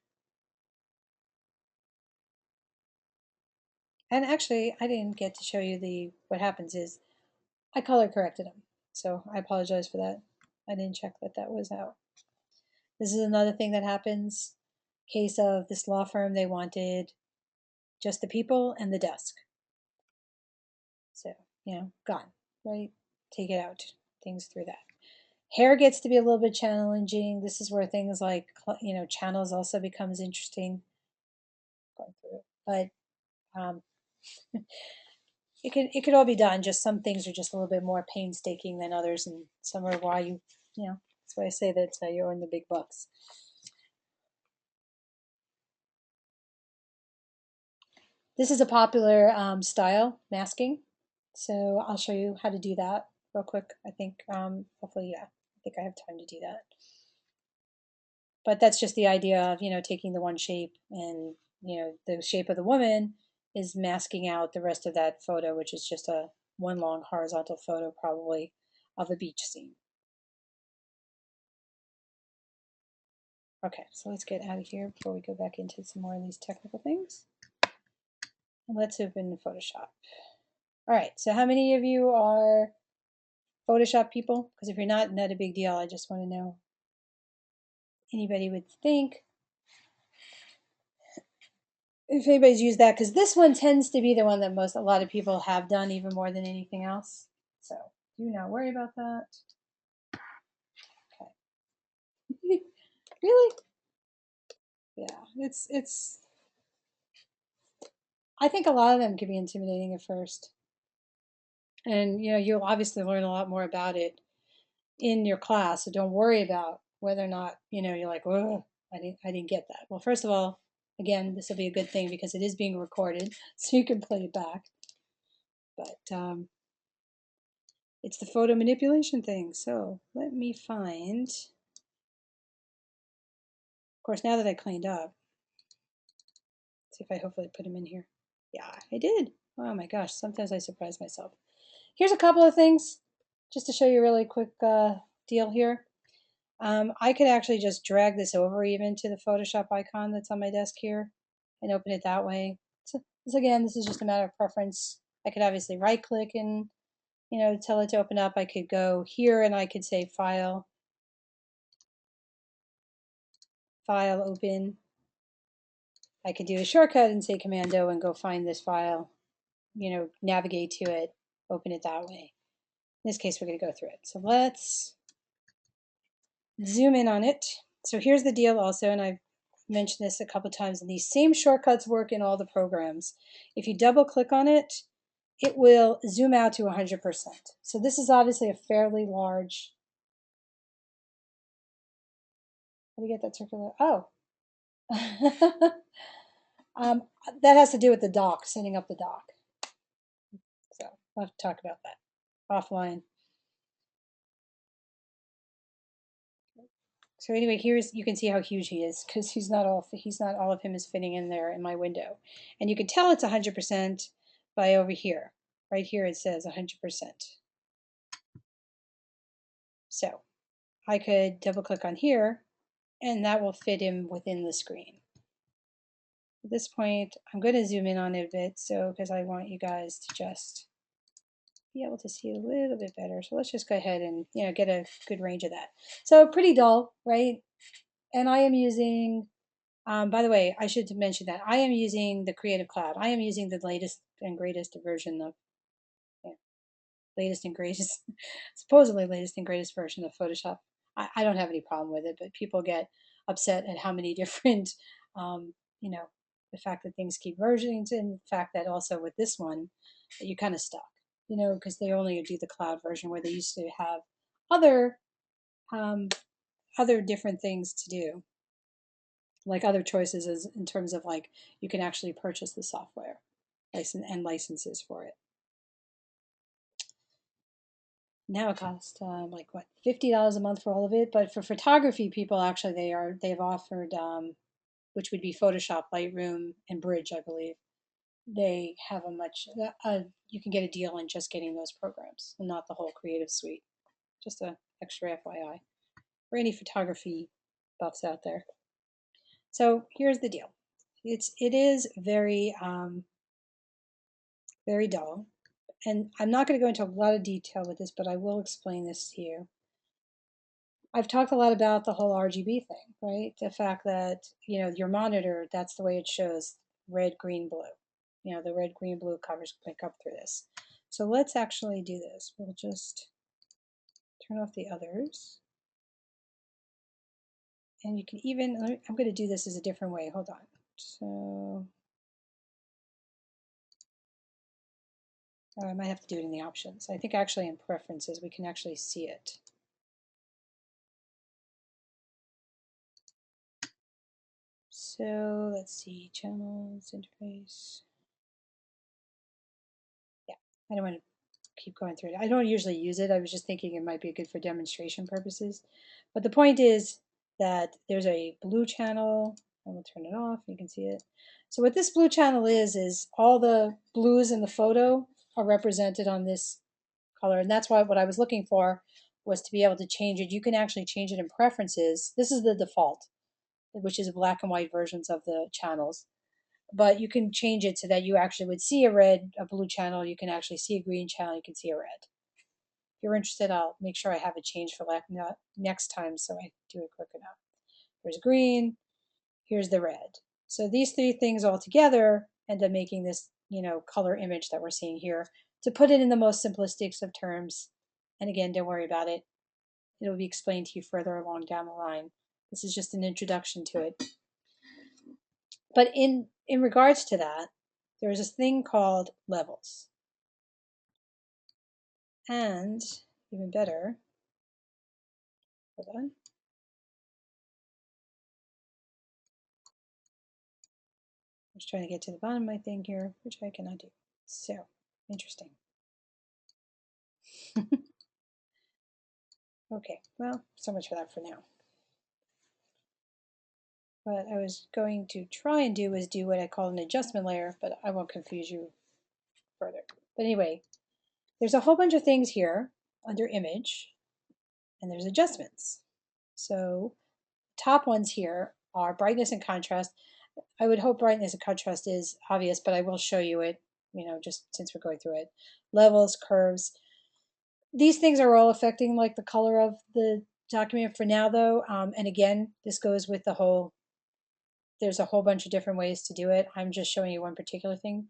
and actually I didn't get to show you what happens is I color corrected them. So I apologize for that. I didn't check that that was out. This is another thing that happens. Case of this law firm, they wanted just the people and the desk. So, gone, right? Take it out, things through that. Hair gets to be a little bit challenging. This is where things like, channels also becomes interesting. Going through, but it could all be done. Just some things are just a little bit more painstaking than others, and some are why that's why I say that you earn the big bucks. This is a popular style, masking. So I'll show you how to do that real quick. I think, hopefully, yeah, I think I have time to do that. But that's just the idea of, taking the one shape and, the shape of the woman is masking out the rest of that photo, which is just a one long horizontal photo probably of a beach scene. Okay, so let's get out of here before we go back into some more of these technical things. And let's open Photoshop. All right, so how many of you are Photoshop people? Because if you're not a big deal. I just want to know. Anybody would think. If anybody's used that, because this one tends to be the one that a lot of people have done even more than anything else. So do not worry about that. Okay. Really? Yeah, it's. I think a lot of them can be intimidating at first, and you'll obviously learn a lot more about it in your class. So don't worry about whether or not you're like, oh, I didn't get that. Well, first of all, again, this will be a good thing because it is being recorded, so you can play it back. But it's the photo manipulation thing. So let me find. Of course, now that I cleaned up, see if I hopefully put them in here. Yeah, I did. Oh my gosh, sometimes I surprise myself. Here's a couple of things just to show you a really quick deal here. I could actually just drag this over even to the Photoshop icon that's on my desk here and open it that way. So this is just a matter of preference. I could obviously right click and tell it to open up. I could go here and I could say file, open. I could do a shortcut and say Command-O and go find this file, navigate to it, open it that way. In this case, we're going to go through it. So let's zoom in on it. So here's the deal also, and I've mentioned this a couple times, and these same shortcuts work in all the programs. If you double click on it, it will zoom out to 100%. So this is obviously a fairly large. How do you get that circular? Oh. That has to do with the dock, setting up the dock. So we'll have to talk about that offline. So anyway, you can see how huge he is because he's not all of him is fitting in there in my window, and you can tell it's 100% by over here. Right here it says 100%. So I could double click on here, and that will fit him within the screen. At this point, I'm going to zoom in on it a bit, because I want you guys to just be able to see a little bit better. So let's just go ahead and get a good range of that. So pretty dull, right? And I am using, by the way, I should mention that I am using the Creative Cloud. I am using the latest and greatest version of, latest and greatest, supposedly latest and greatest version of Photoshop. I don't have any problem with it, but people get upset at how many different, you know, the fact that things keep versioning, and the fact that also with this one, that you're kind of stuck, you know, because they only do the cloud version where they used to have other um, other different things to do, like other choices as in terms of like you can actually purchase the software license and licenses for it. Now it costs like what, $50 a month for all of it, but for photography people actually they've offered which would be Photoshop, Lightroom, and Bridge, I believe. They have a much you can get a deal on just getting those programs and not the whole Creative Suite. Just a extra FYI for any photography buffs out there. So here's the deal. It is very very dull, and I'm not going to go into a lot of detail with this, but I will explain this to you. I've talked a lot about the whole RGB thing, right? The fact that, you know, your monitor, that's the way it shows red, green, blue. You know, the red, green, blue covers pick up through this. So let's actually do this. We'll just turn off the others. And you can even, I'm going to do this as a different way. Hold on. So I might have to do it in the options. I think actually in preferences, we can actually see it. So let's see, channels, interface. Yeah, I don't want to keep going through it. I don't usually use it. I was just thinking it might be good for demonstration purposes. But the point is that there's a blue channel, and we'll turn it off, you can see it. So what this blue channel is all the blues in the photo are represented on this color, and that's why what I was looking for was to be able to change it. You can actually change it in preferences. This is the default, which is black and white versions of the channels. But you can change it so that you actually would see a blue channel, you can actually see a green channel, you can see a red. If you're interested, I'll make sure I have it changed for next time so I do it quick enough. There's green, here's the red. So these three things all together end up making this, you know, color image that we're seeing here. To put it in the most simplistic of terms, and again, don't worry about it, it'll be explained to you further along down the line. This is just an introduction to it. But in regards to that, there's this thing called levels. And even better, hold on. I'm just trying to get to the bottom of my thing here, which I cannot do. So, interesting. Okay, well, so much for that for now. What I was going to try and do is do what I call an adjustment layer, but I won't confuse you further. But anyway, there's a whole bunch of things here under image, and there's adjustments. So top ones here are brightness and contrast. I would hope brightness and contrast is obvious, but I will show you it, you know, just since we're going through it. Levels, curves. These things are all affecting like the color of the document for now though. And again, this goes with the whole, there's a whole bunch of different ways to do it. I'm just showing you one particular thing.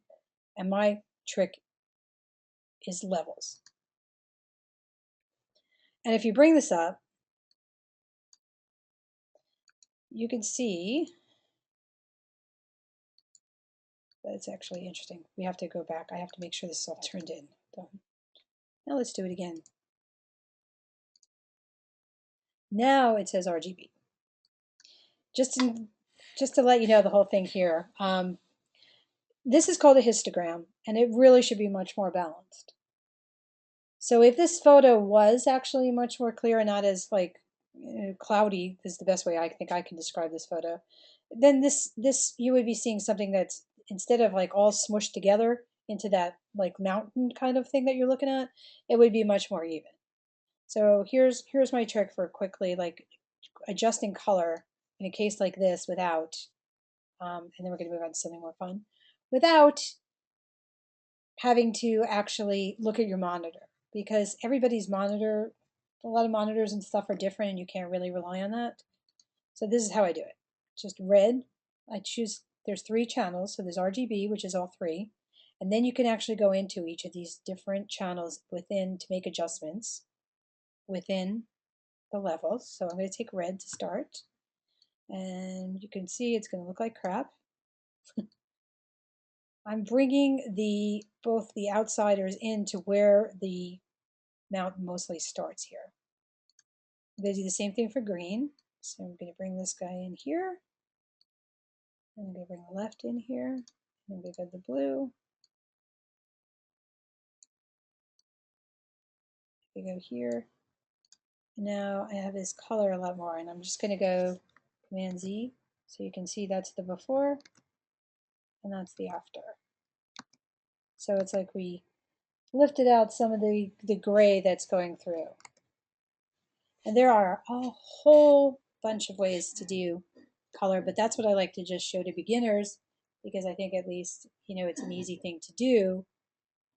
And my trick is levels. And if you bring this up, you can see that it's actually interesting. We have to go back. I have to make sure this is all turned in. Now let's do it again. Now it says RGB. Just to let you know the whole thing here. This is called a histogram, and it really should be much more balanced. So if this photo was actually much more clear and not as like cloudy, is the best way I think I can describe this photo, then this you would be seeing something that's instead of like all smushed together into that like mountain kind of thing that you're looking at, it would be much more even. So here's my trick for quickly like adjusting color in a case like this without, and then we're going to move on to something more fun, without having to actually look at your monitor, because everybody's monitor, a lot of monitors and stuff are different and you can't really rely on that. So this is how I do it. Just red, I choose, there's three channels, so there's RGB, which is all three, and then you can actually go into each of these different channels within to make adjustments within the levels. So I'm going to take red to start, And you can see it's going to look like crap. I'm bringing both the outsiders into where the mountain mostly starts here. I'm going to do the same thing for green. So I'm going to bring this guy in here. And I'm going to bring the left in here. And I'm going to go to the blue. We go here. And now I have this color a lot more. And I'm just going to go Command Z. So you can see that's the before. And that's the after. So it's like we lifted out some of the gray that's going through. And there are a whole bunch of ways to do color, but that's what I like to just show to beginners because I think at least, it's an easy thing to do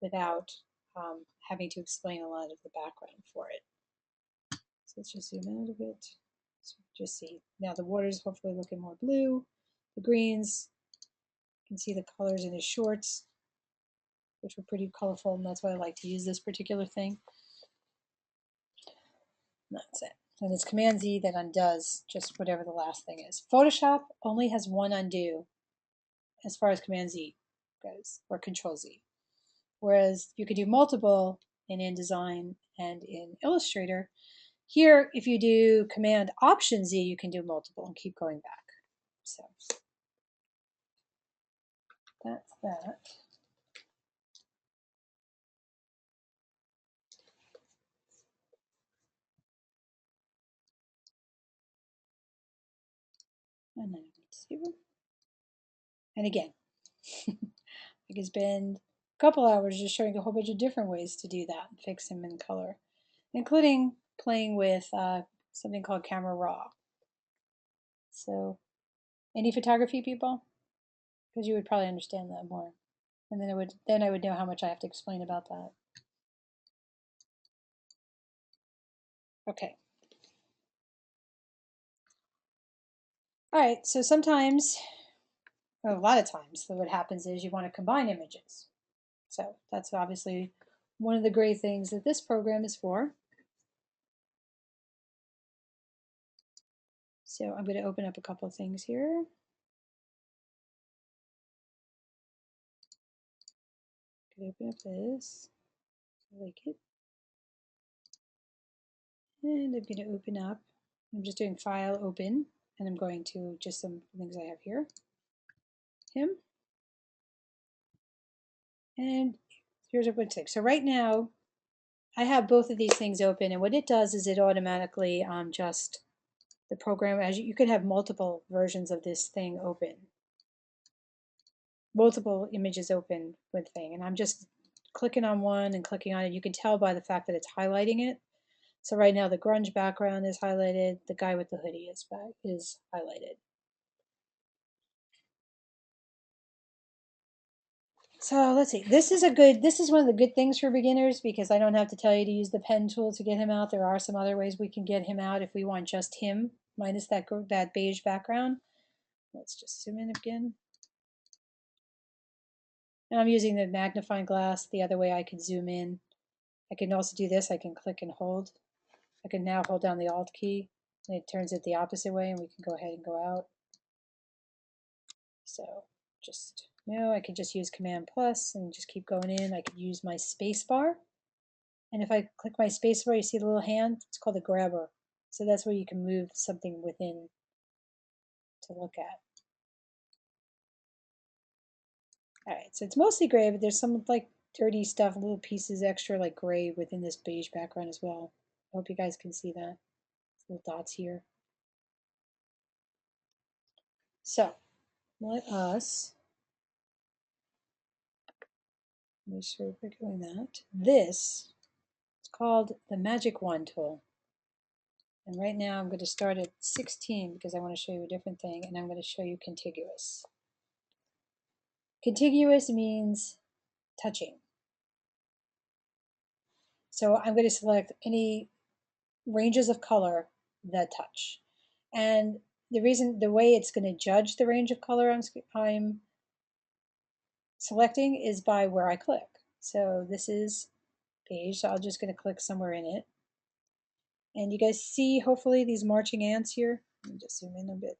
without having to explain a lot of the background for it. So let's just zoom out a bit. So just see. Now the water's hopefully looking more blue. The greens, you can see the colors in his shorts, which were pretty colorful, and that's why I like to use this particular thing. And that's it. And it's Command Z that undoes just whatever the last thing is. Photoshop only has one undo as far as Command Z goes, or Control Z. Whereas you could do multiple in InDesign and in Illustrator. Here, if you do Command Option Z, you can do multiple and keep going back. So that's that. And then and again, I could spend a couple hours just showing a whole bunch of different ways to do that and fix him in color, including playing with something called Camera Raw. So, any photography people? Because you would probably understand that more, and then I would know how much I have to explain about that. Okay. All right. So sometimes, well, a lot of times, what happens is you want to combine images. So that's obviously one of the great things that this program is for. So I'm going to open up a couple of things here. I'm going to open up this. I like it. And I'm going to open up. I'm just doing File, Open, and I'm going to just some things I have here. Him. And here's what it takes. So right now, I have both of these things open, and what it does is it automatically just the program, as you could have multiple versions of this thing open, multiple images open with thing, and I'm just clicking on one and clicking on it. You can tell by the fact that it's highlighting it. So right now the grunge background is highlighted, the guy with the hoodie is highlighted. So let's see. This is one of the good things for beginners because I don't have to tell you to use the pen tool to get him out. There are some other ways we can get him out if we want just him minus that beige background. Let's just zoom in again. And I'm using the magnifying glass. The other way I can zoom in. I can also do this. I can click and hold. I can now hold down the Alt key and it turns it the opposite way and we can go ahead and go out. So just, I could just use Command plus and just keep going in. I could use my space bar. And if I click my space bar, you see the little hand? It's called a grabber. So that's where you can move something within to look at. All right, so it's mostly gray, but there's some like dirty stuff, little pieces extra like gray within this beige background as well. I hope you guys can see that. Little dots here. So let me sure we're doing that. This is called the Magic Wand tool. And right now I'm going to start at 16 because I want to show you a different thing, and I'm going to show you contiguous. Contiguous means touching. So I'm going to select any ranges of color that touch. And the way it's going to judge the range of color I'm selecting is by where I click. So this is beige, so I'm just going to click somewhere in it. And you guys see, hopefully, these marching ants here. Let me just zoom in a bit.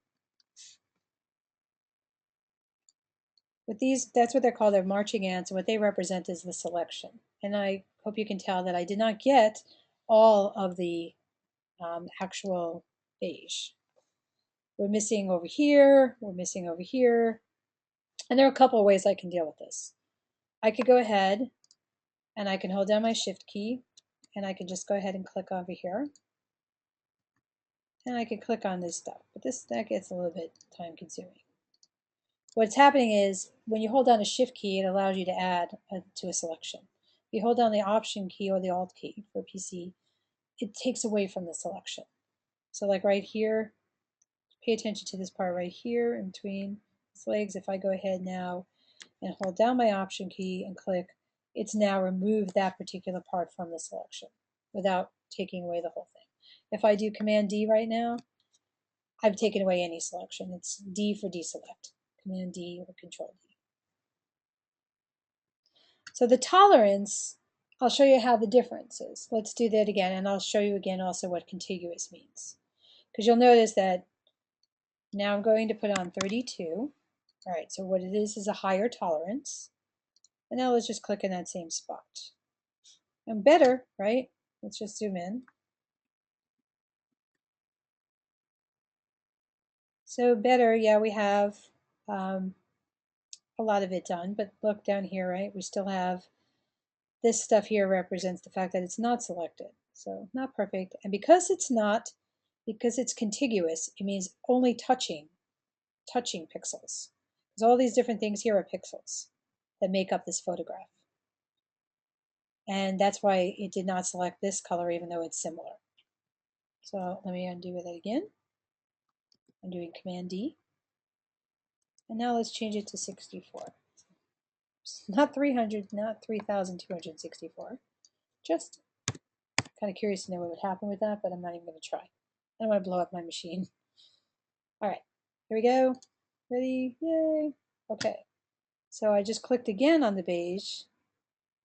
With these, that's what they're called, they're marching ants, and what they represent is the selection. And I hope you can tell that I did not get all of the actual beige. We're missing over here, we're missing over here, and there are a couple of ways I can deal with this. I could go ahead and I can hold down my shift key and I can just go ahead and click over here and I can click on this stuff, but that gets a little bit time consuming. What's happening is when you hold down a shift key, it allows you to add to a selection. If you hold down the option key or the alt key for PC, it takes away from the selection. So like right here, pay attention to this part right here in between its legs. If I go ahead now and hold down my option key and click, it's now removed that particular part from the selection without taking away the whole thing. If I do Command D right now, I've taken away any selection. It's D for deselect, Command D or Control D. So the tolerance, I'll show you how the difference is. Let's do that again, and I'll show you again also what contiguous means. Because you'll notice that now I'm going to put on 32. All right, so what it is a higher tolerance. And now let's just click in that same spot. And better, right? Let's just zoom in. So better, yeah, we have a lot of it done, but look down here, right? We still have this stuff here represents the fact that it's not selected. So not perfect. And because it's not, because it's contiguous, it means only touching pixels. Because all these different things here are pixels that make up this photograph. And that's why it did not select this color even though it's similar. So let me undo that again. I'm doing Command D. And now let's change it to 64. Not 300, not 3,264. Just kind of curious to know what would happen with that, but I'm not even going to try. I don't want to blow up my machine. All right, here we go. Ready? Yay. Okay. So I just clicked again on the beige,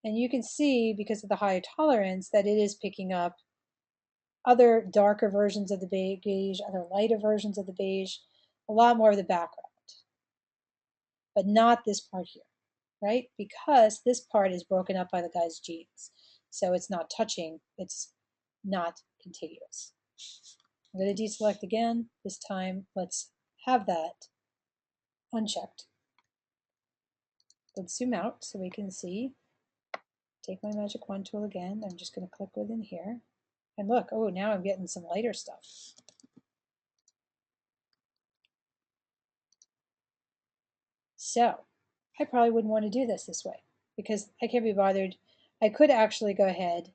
and you can see, because of the higher tolerance, that it is picking up other darker versions of the beige, other lighter versions of the beige, a lot more of the background, but not this part here, right? Because this part is broken up by the guy's jeans. So it's not touching, it's not contiguous. I'm going to deselect again. This time, let's have that unchecked. Let's zoom out so we can see. Take my magic wand tool again. I'm just going to click within here. And look, oh, now I'm getting some lighter stuff. So I probably wouldn't want to do this way because I can't be bothered. I could actually go ahead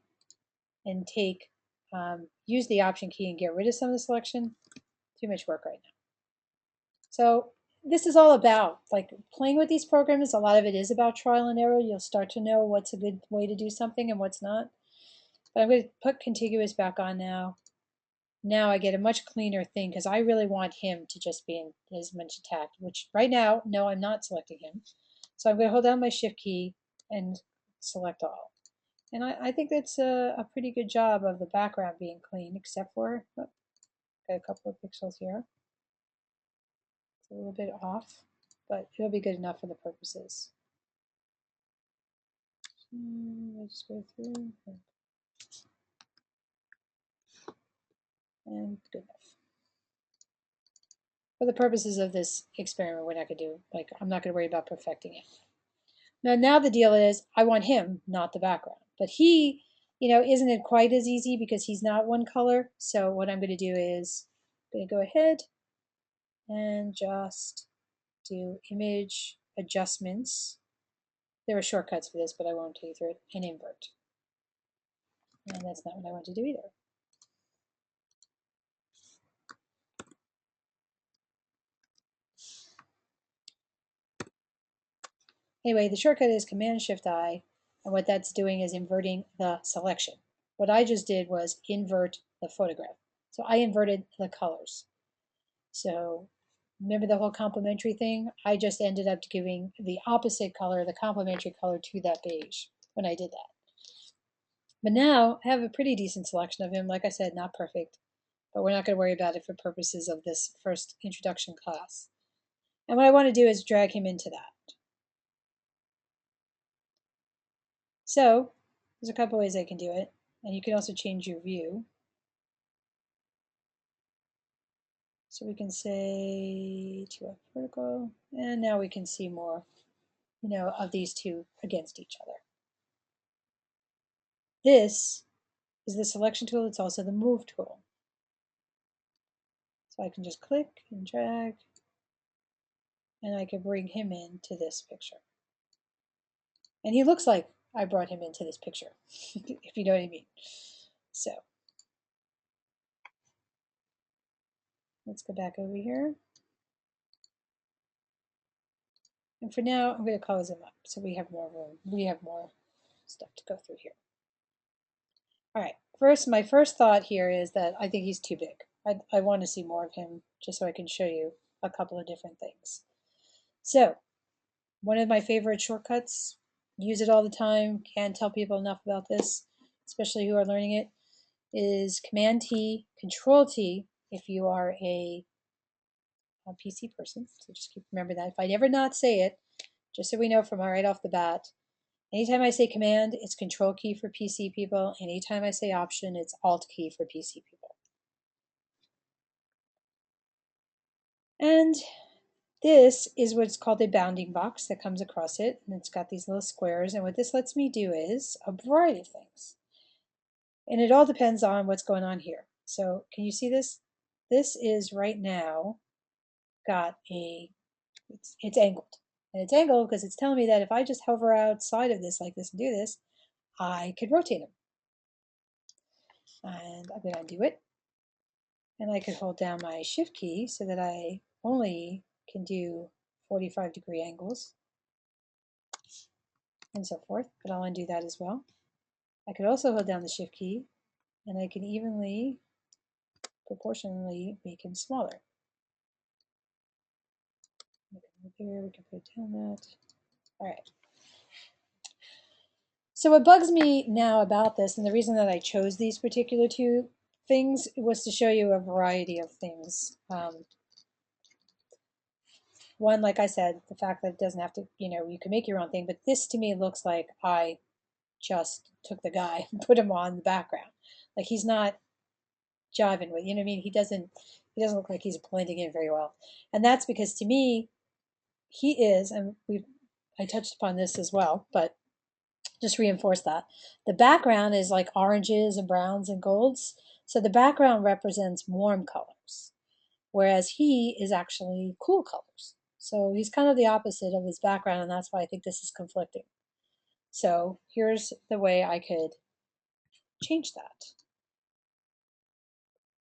and use the option key and get rid of some of the selection. Too much work right now. So this is all about like playing with these programs. A lot of it is about trial and error. You'll start to know what's a good way to do something and what's not. But I'm going to put contiguous back on now. Now I get a much cleaner thing because I really want him to just be in his much attacked, which right now, no, I'm not selecting him. So I'm going to hold down my shift key and select all. And I think that's a pretty good job of the background being clean, except for, oh, got a couple of pixels here. It's a little bit off, but it'll be good enough for the purposes. Let's just go through. And good enough. For the purposes of this experiment, we're not going to do, like, I'm not going to worry about perfecting it. Now the deal is, I want him, not the background. But he, isn't it quite as easy because he's not one color. So what I'm going to do is, I'm going to go ahead and just do image adjustments. There are shortcuts for this, but I won't take you through it, and invert. And that's not what I want to do either. Anyway, the shortcut is Command-Shift-I, and what that's doing is inverting the selection. What I just did was invert the photograph. So I inverted the colors. So remember the whole complementary thing? I just ended up giving the opposite color, the complementary color, to that beige when I did that. But now I have a pretty decent selection of him. Like I said, not perfect, but we're not going to worry about it for purposes of this first introduction class. And what I want to do is drag him into that. So there's a couple ways I can do it. And you can also change your view. So we can say 2F vertical, and now we can see more, of these two against each other. This is the selection tool. It's also the move tool. So I can just click and drag, and I can bring him into this picture. And he looks like I brought him into this picture, if you know what I mean. So let's go back over here. And for now, I'm going to close him up so we have more room. We have more stuff to go through here. All right, my first thought here is that I think he's too big. I want to see more of him just so I can show you a couple of different things. So one of my favorite shortcuts, use it all the time, can't tell people enough about this, especially who are learning it, is Command T, Control T if you are a PC person. So just remember that. If I ever not say it, just so we know from right off the bat, anytime I say Command, it's Control key for PC people. Anytime I say Option, it's Alt key for PC people. And this is what's called a bounding box that comes across it, and it's got these little squares, and what this lets me do is a variety of things. And it all depends on what's going on here. So can you see this? This is right now got it's angled. And it's angled because it's telling me that if I just hover outside of this like this and do this, I could rotate them. And I'm going to undo it. And I could hold down my shift key so that I only can do 45-degree angles and so forth, but I'll undo that as well. I could also hold down the shift key and I can evenly, proportionally make him smaller. Here, we can put down that. All right. So what bugs me now about this, and the reason that I chose these particular two things, was to show you a variety of things. One, like I said, the fact that it doesn't have to, you can make your own thing, but this to me looks like I just took the guy and put him on the background. Like he's not jiving with, you know what I mean? He doesn't look like he's blending in very well. And that's because to me, he is, and I touched upon this as well, but just reinforce that. The background is like oranges and browns and golds. So the background represents warm colors, whereas he is actually cool colors. So he's kind of the opposite of his background, and that's why I think this is conflicting. So here's the way I could change that.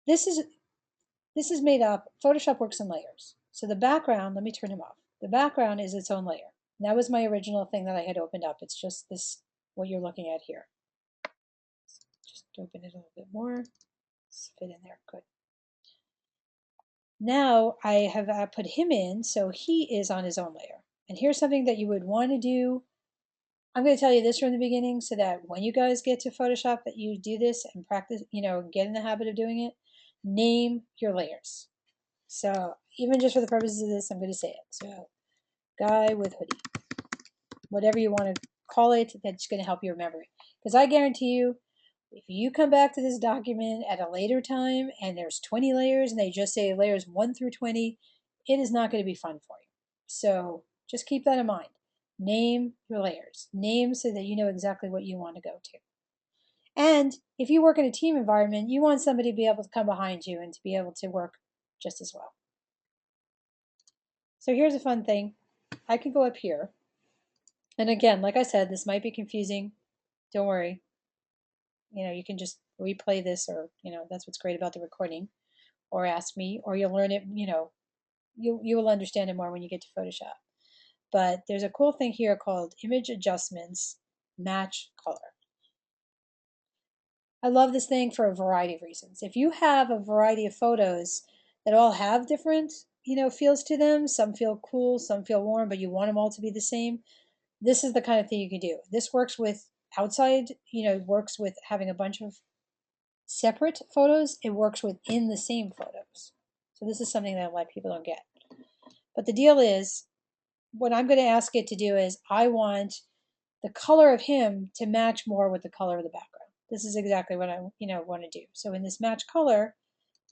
This is made up, Photoshop works in layers. So the background, let me turn him off. The background is its own layer. And that was my original thing that I had opened up. It's just this, what you're looking at here. Just open it a little bit more. Let's fit in there, good. Now I have put him in, so he is on his own layer. And here's something that you would want to do. I'm going to tell you this from the beginning so that when you guys get to Photoshop that you do this and practice, get in the habit of doing it. Name your layers. So even just for the purposes of this, I'm going to say it. So guy with hoodie, whatever you want to call it, that's going to help you remember it. Because I guarantee you, if you come back to this document at a later time and there's 20 layers and they just say layers 1 through 20, it is not going to be fun for you. So just keep that in mind. Name your layers. Name so that you know exactly what you want to go to. And if you work in a team environment, you want somebody to be able to come behind you and to be able to work just as well. So here's a fun thing. I can go up here. And again, like I said, this might be confusing. Don't worry. You can just replay this, or, that's what's great about the recording, or ask me, or you'll learn it, you will understand it more when you get to Photoshop. But there's a cool thing here called Image Adjustments, Match Color. I love this thing for a variety of reasons. If you have a variety of photos that all have different, feels to them, some feel cool, some feel warm, but you want them all to be the same, this is the kind of thing you can do. This works with outside, works with having a bunch of separate photos. It works within the same photos. So this is something that a lot of people don't get. But the deal is, what I'm going to ask it to do is, I want the color of him to match more with the color of the background. This is exactly what I want to do. So in this match color,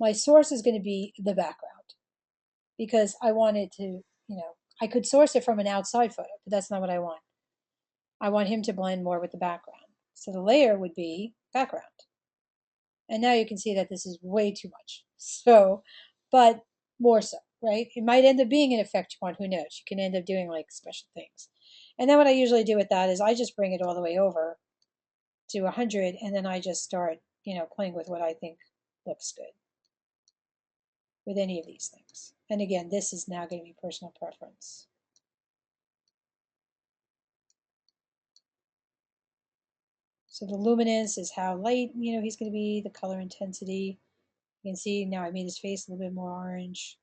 my source is going to be the background because I want it to, I could source it from an outside photo, but that's not what I want. I want him to blend more with the background. So the layer would be background. And now you can see that this is way too much. So, but more so, right? It might end up being an effect you want, who knows? You can end up doing like special things. And then what I usually do with that is I just bring it all the way over to 100 and then I just start, playing with what I think looks good with any of these things. And again, this is now going to be personal preference. So the luminance is how light, he's going to be, the color intensity. You can see now I made his face a little bit more orange.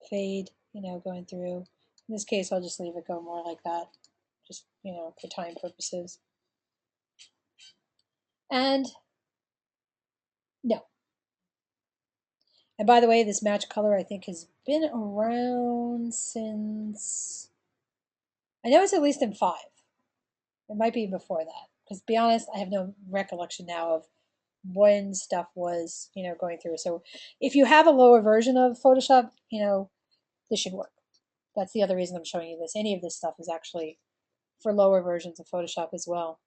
Fade, going through. In this case, I'll just leave it go more like that, just, for time purposes. And no. And by the way, this match color I think has been around since, I know it's at least in 5. It might be before that. Because to be honest, I have no recollection now of when stuff was, going through. So if you have a lower version of Photoshop, this should work. That's the other reason I'm showing you this. Any of this stuff is actually for lower versions of Photoshop as well.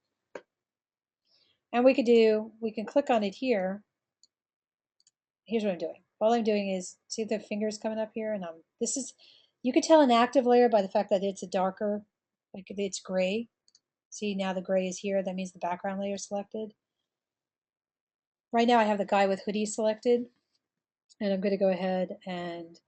And we can click on it here. Here's what I'm doing. All I'm doing is, see the fingers coming up here? And you could tell an active layer by the fact that it's a darker, like it's gray. See, now the gray is here. That means the background layer is selected. Right now I have the guy with hoodie selected. And I'm going to go ahead and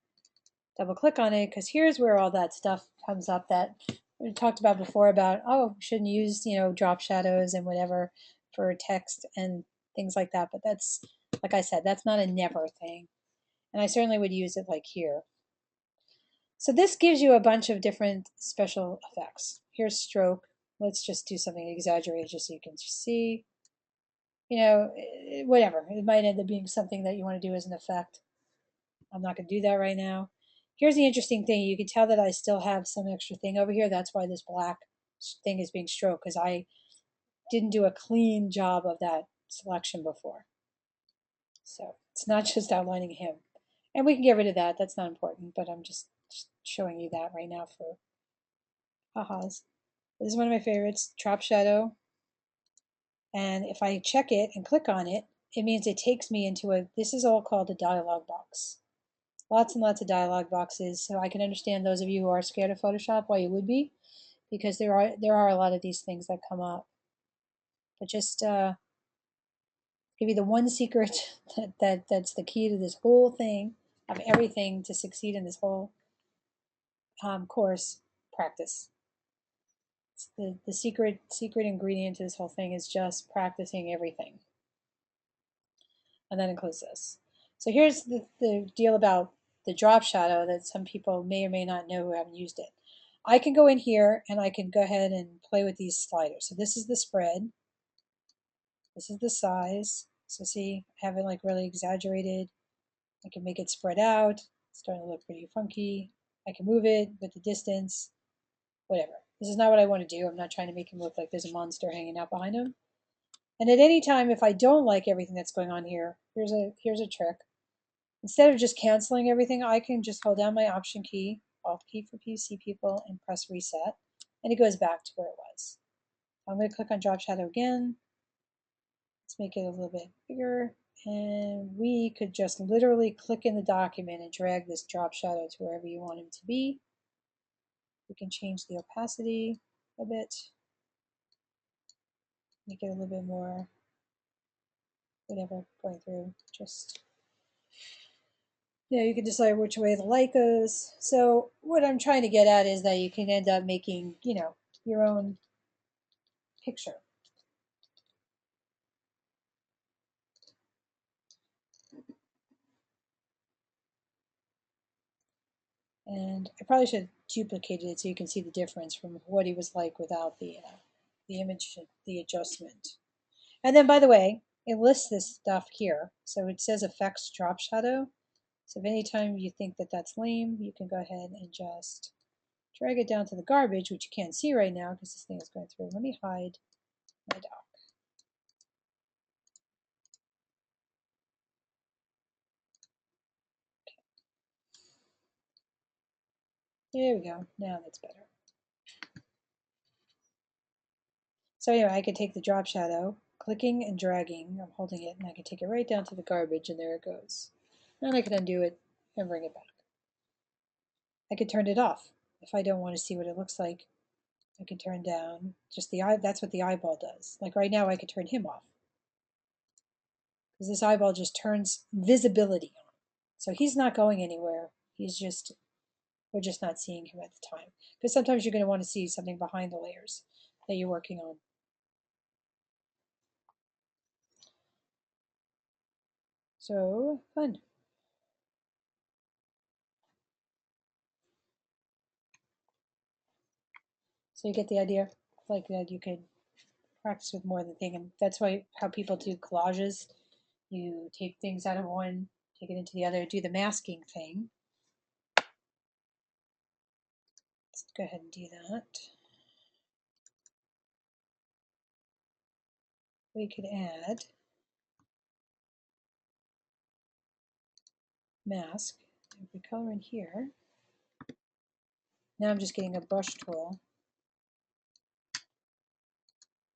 double click on it because here's where all that stuff comes up that we talked about before about, oh, shouldn't use, drop shadows and whatever for text and things like that. But that's, like I said, that's not a never thing. And I certainly would use it like here. So this gives you a bunch of different special effects. Here's stroke. Let's just do something exaggerated just so you can see, whatever. It might end up being something that you want to do as an effect. I'm not going to do that right now. Here's the interesting thing. You can tell that I still have some extra thing over here. That's why this black thing is being stroked, because I didn't do a clean job of that selection before. So it's not just outlining him. And we can get rid of that. That's not important, but I'm just showing you that right now for ha-has. This is one of my favorites, Drop Shadow. And if I check it and click on it, it means it takes me into this is all called a dialog box. Lots and lots of dialog boxes, so I can understand those of you who are scared of Photoshop why you would be, because there are a lot of these things that come up. But just give you the one secret that's the key to this whole thing, of everything to succeed in this whole course: practice. It's the secret ingredient to this whole thing is just practicing everything, and that includes this. So here's the deal about the drop shadow that some people may or may not know who haven't used it. I can go in here and I can go ahead and play with these sliders. So this is the spread. This is the size. So see, I have it like really exaggerated. I can make it spread out. It's starting to look pretty funky. I can move it with the distance, whatever. This is not what I want to do. I'm not trying to make him look like there's a monster hanging out behind him. And at any time, if I don't like everything that's going on here, here's a trick. Instead of just canceling everything, I can just hold down my Option key, Alt key for PC people, and press Reset, and it goes back to where it was. I'm going to click on Drop Shadow again. Let's make it a little bit bigger, and we could just literally click in the document and drag this drop shadow to wherever you want him to be. We can change the opacity a bit, make it a little bit more, whatever, going through, just, you can decide which way the light goes. So what I'm trying to get at is that you can end up making, your own picture. And I probably should have duplicated it so you can see the difference from what he was like without the image, the adjustment. And then, by the way, it lists this stuff here. So it says effects drop shadow. So if anytime you think that that's lame, you can go ahead and just drag it down to the garbage, which you can't see right now because this thing is going through. Let me hide my dock. There we go. Now that's better. So anyway, I can take the drop shadow, clicking and dragging. I'm holding it, and I can take it right down to the garbage, and there it goes. And I can undo it and bring it back. I could turn it off if I don't want to see what it looks like. I can turn down just the eye. That's what the eyeball does. Like right now, I could turn him off because this eyeball just turns visibility on. So he's not going anywhere. We're just not seeing him at the time. Because sometimes you're going to want to see something behind the layers that you're working on. So fun. So you get the idea, like that you could practice with more than thing, and that's why how people do collages. You take things out of one, take it into the other, do the masking thing. Let's go ahead and do that. We could add mask. If we color in here, now I'm just getting a brush tool.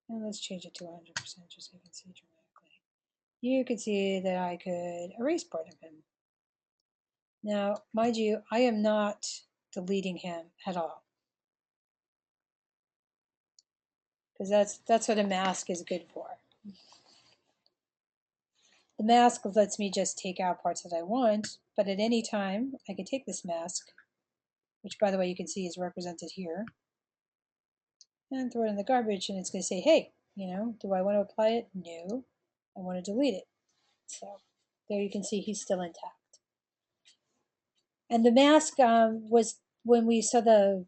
And let's change it to 100% just so you can see dramatically. You can see that I could erase part of him. Now, mind you, I am not deleting him at all. Because that's what a mask is good for. The mask lets me just take out parts that I want, but at any time I can take this mask, which by the way you can see is represented here, and throw it in the garbage, and it's going to say, hey, do I want to apply it? No, I want to delete it. So there you can see he's still intact. And the mask was when we saw the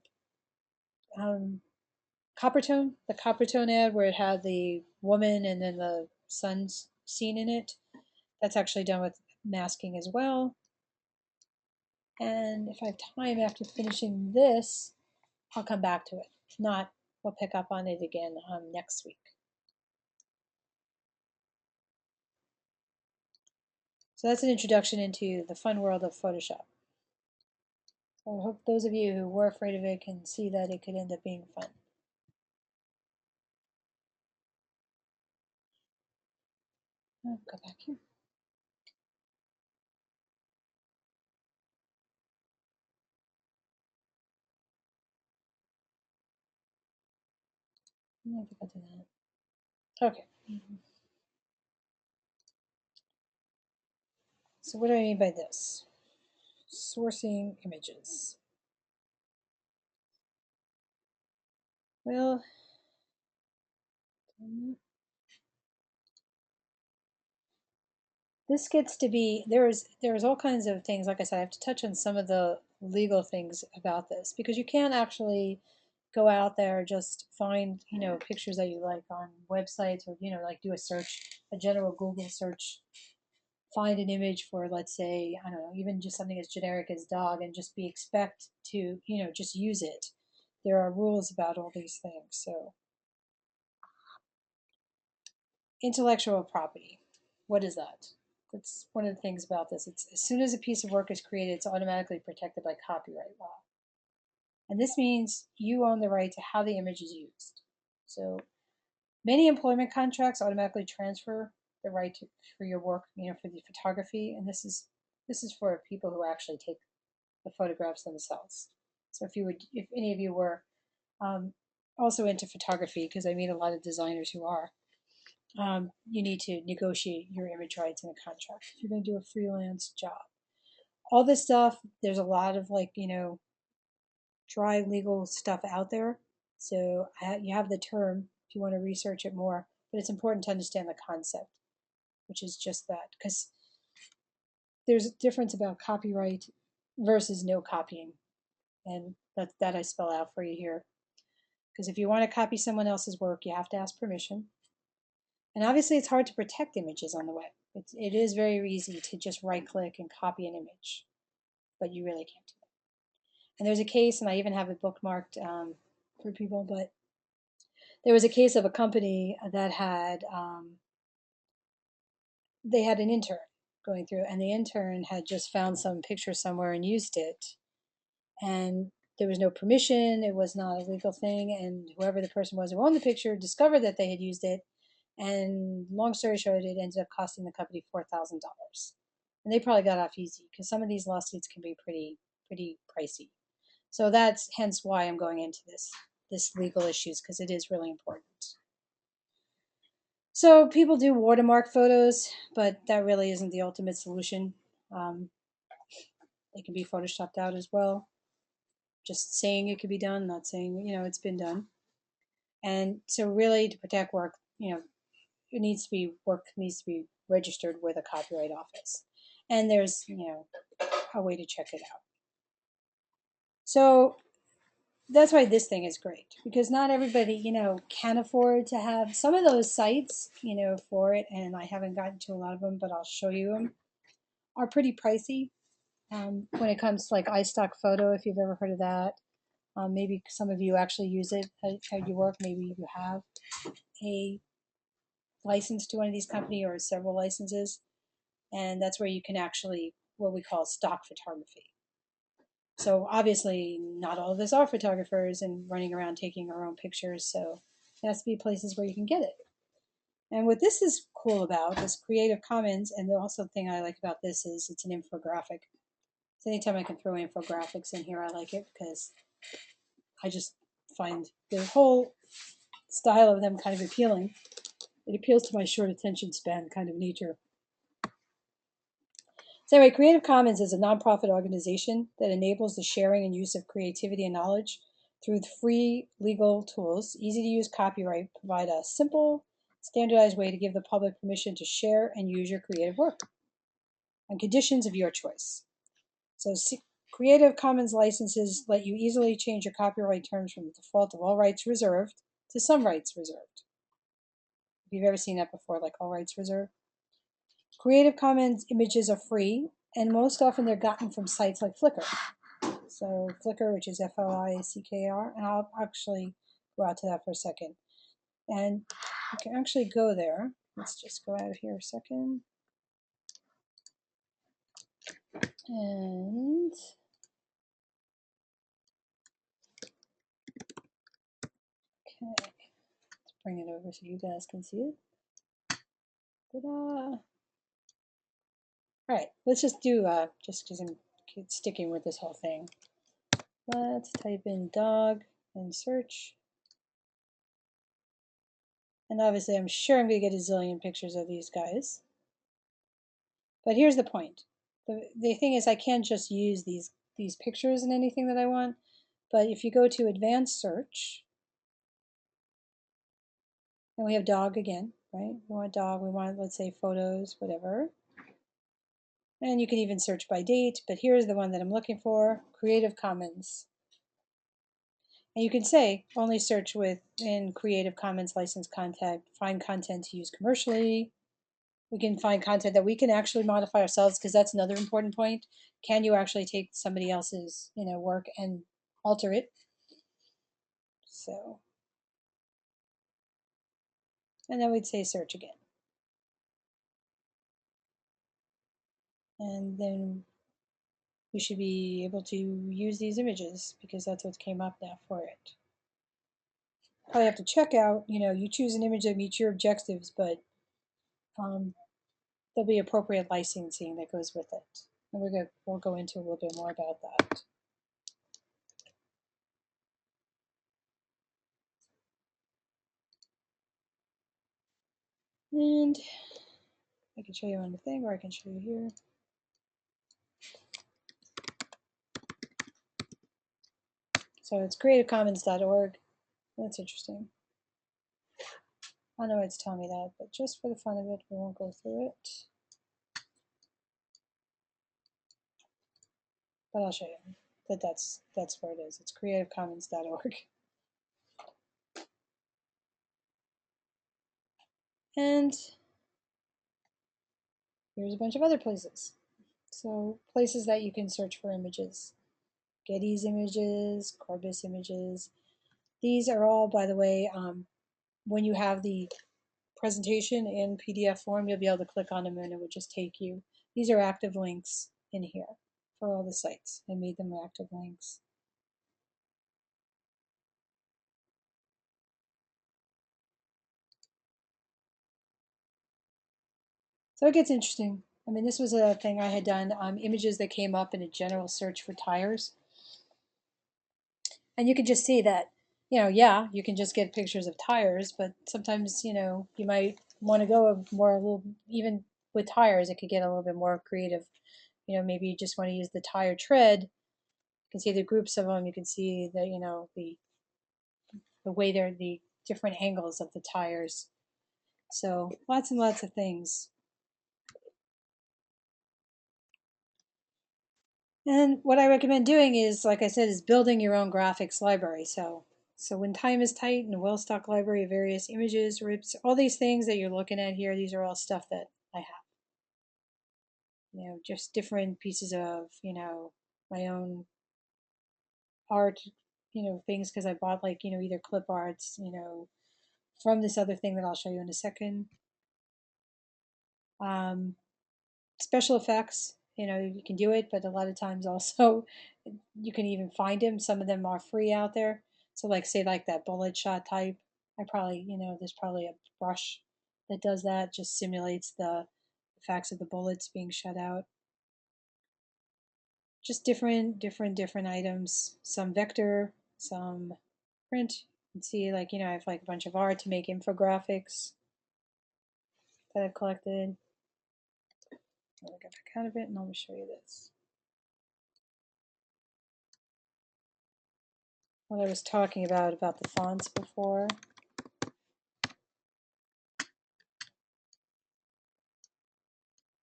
Coppertone, the Coppertone ad where it had the woman and then the sun's scene in it. That's actually done with masking as well. And if I have time after finishing this, I'll come back to it. If not, we'll pick up on it again next week. So that's an introduction into the fun world of Photoshop. So I hope those of you who were afraid of it can see that it could end up being fun. I'll go back here. I think I'll do that. Okay. So what do I mean by this? Sourcing images. Well, this gets to be there's all kinds of things. Like I said, I have to touch on some of the legal things about this because you can't actually go out there just find pictures that you like on websites or like do a search, a general Google search, find an image for, let's say, I don't know, even just something as generic as dog, and just be expect to just use it. There are rules about all these things. So intellectual property, what is that? That's one of the things about this. It's as soon as a piece of work is created, it's automatically protected by copyright law. And this means you own the right to how the image is used. So many employment contracts automatically transfer the right for your work, for the photography, and this is for people who actually take the photographs themselves. So if any of you were also into photography, because I meet a lot of designers who are, you need to negotiate your image rights in a contract if you're going to do a freelance job. All this stuff, there's a lot of dry legal stuff out there. So you have the term if you want to research it more, but it's important to understand the concept, which is just that, because there's a difference about copyright versus no copying, and that I spell out for you here. Because if you want to copy someone else's work, you have to ask permission. And obviously, it's hard to protect images on the web. It is very easy to just right click and copy an image, but you really can't do that. And there's a case, and I even have it bookmarked for people, but there was a case of a company that had they had an intern going through, and the intern had just found some picture somewhere and used it, and there was no permission. It was not a legal thing, and whoever the person was who owned the picture discovered that they had used it, and long story short, it ended up costing the company $4,000, and they probably got off easy because some of these lawsuits can be pretty pricey. So that's hence why I'm going into this legal issues, because it is really important. So people do watermark photos, but that really isn't the ultimate solution. Um, they can be photoshopped out as well. Just saying it could be done, not saying, it's been done. And so really to protect work, work needs to be registered with a copyright office. And there's, a way to check it out. So that's why this thing is great, because not everybody, can afford to have some of those sites, for it. And I haven't gotten to a lot of them, but I'll show you them, are pretty pricey. When it comes to like iStock Photo, if you've ever heard of that. Maybe some of you actually use it at your work. Maybe you have a license to one of these companies or several licenses. And that's where you can actually, what we call stock photography. So obviously not all of us are photographers and running around taking our own pictures. So it has to be places where you can get it. And what this is cool about this Creative Commons, and the also thing I like about this is it's an infographic. So anytime I can throw infographics in here, I like it because I just find the whole style of them kind of appealing. It appeals to my short attention span kind of nature. So anyway, Creative Commons is a nonprofit organization that enables the sharing and use of creativity and knowledge through free legal tools. Easy to use copyright provide a simple, standardized way to give the public permission to share and use your creative work on conditions of your choice. So Creative Commons licenses let you easily change your copyright terms from the default of all rights reserved to some rights reserved. If you've ever seen that before, like all rights reserved. Creative Commons images are free, and most often they're gotten from sites like Flickr. So Flickr, which is Flickr, and I'll actually go out to that for a second. And you can actually go there. Let's just go out of here a second. And okay, let's bring it over so you guys can see it. Ta-da! All right, let's just do, just because I'm sticking with this whole thing. Let's type in dog and search. And obviously, I'm sure I'm going to get a zillion pictures of these guys. But here's the point. The thing is, I can't just use these pictures in anything that I want. But if you go to advanced search, and we have dog again, right? We want dog, we want, let's say, photos, whatever. And you can even search by date, but here's the one that I'm looking for, Creative Commons. And you can say, only search within Creative Commons licensed content, find content to use commercially. We can find content that we can actually modify ourselves, because that's another important point. Can you actually take somebody else's, work and alter it? So, and then we'd say search again. And then we should be able to use these images, because that's what came up now for it. Probably have to check out, you choose an image that meets your objectives, but there'll be appropriate licensing that goes with it. And we'll go into a little bit more about that. And I can show you on the thing, or I can show you here. So it's creativecommons.org. That's interesting. I know it's telling me that, but just for the fun of it, we won't go through it. But I'll show you that that's where it is. It's creativecommons.org. And here's a bunch of other places. So places that you can search for images. Getty's images, Corbis images. These are all, by the way, when you have the presentation in PDF form, you'll be able to click on them and it will just take you. These are active links in here for all the sites. I made them active links. So it gets interesting. I mean, this was a thing I had done, images that came up in a general search for tires. And you can just see that, yeah, you can just get pictures of tires, but sometimes, you might want to go more a little, even with tires, it could get a little bit more creative. Maybe you just want to use the tire tread. You can see the groups of them. You can see the way they're the different angles of the tires. So lots and lots of things. And what I recommend doing is, like I said, is building your own graphics library. So when time is tight, and a well-stocked library of various images, rips, all these things that you're looking at here, these are all stuff that I have. Just different pieces of, my own art, things because I bought like, either clip arts, from this other thing that I'll show you in a second. Special effects, you can do it, but a lot of times also you can even find them. Some of them are free out there. So like say like that bullet shot type, I probably, there's probably a brush that does that, just simulates the effects of the bullets being shot out. Just different items, some vector, some print. You can see like, I have like a bunch of art to make infographics that I've collected. I'll get back out of it and I'll show you this. What I was talking about the fonts before.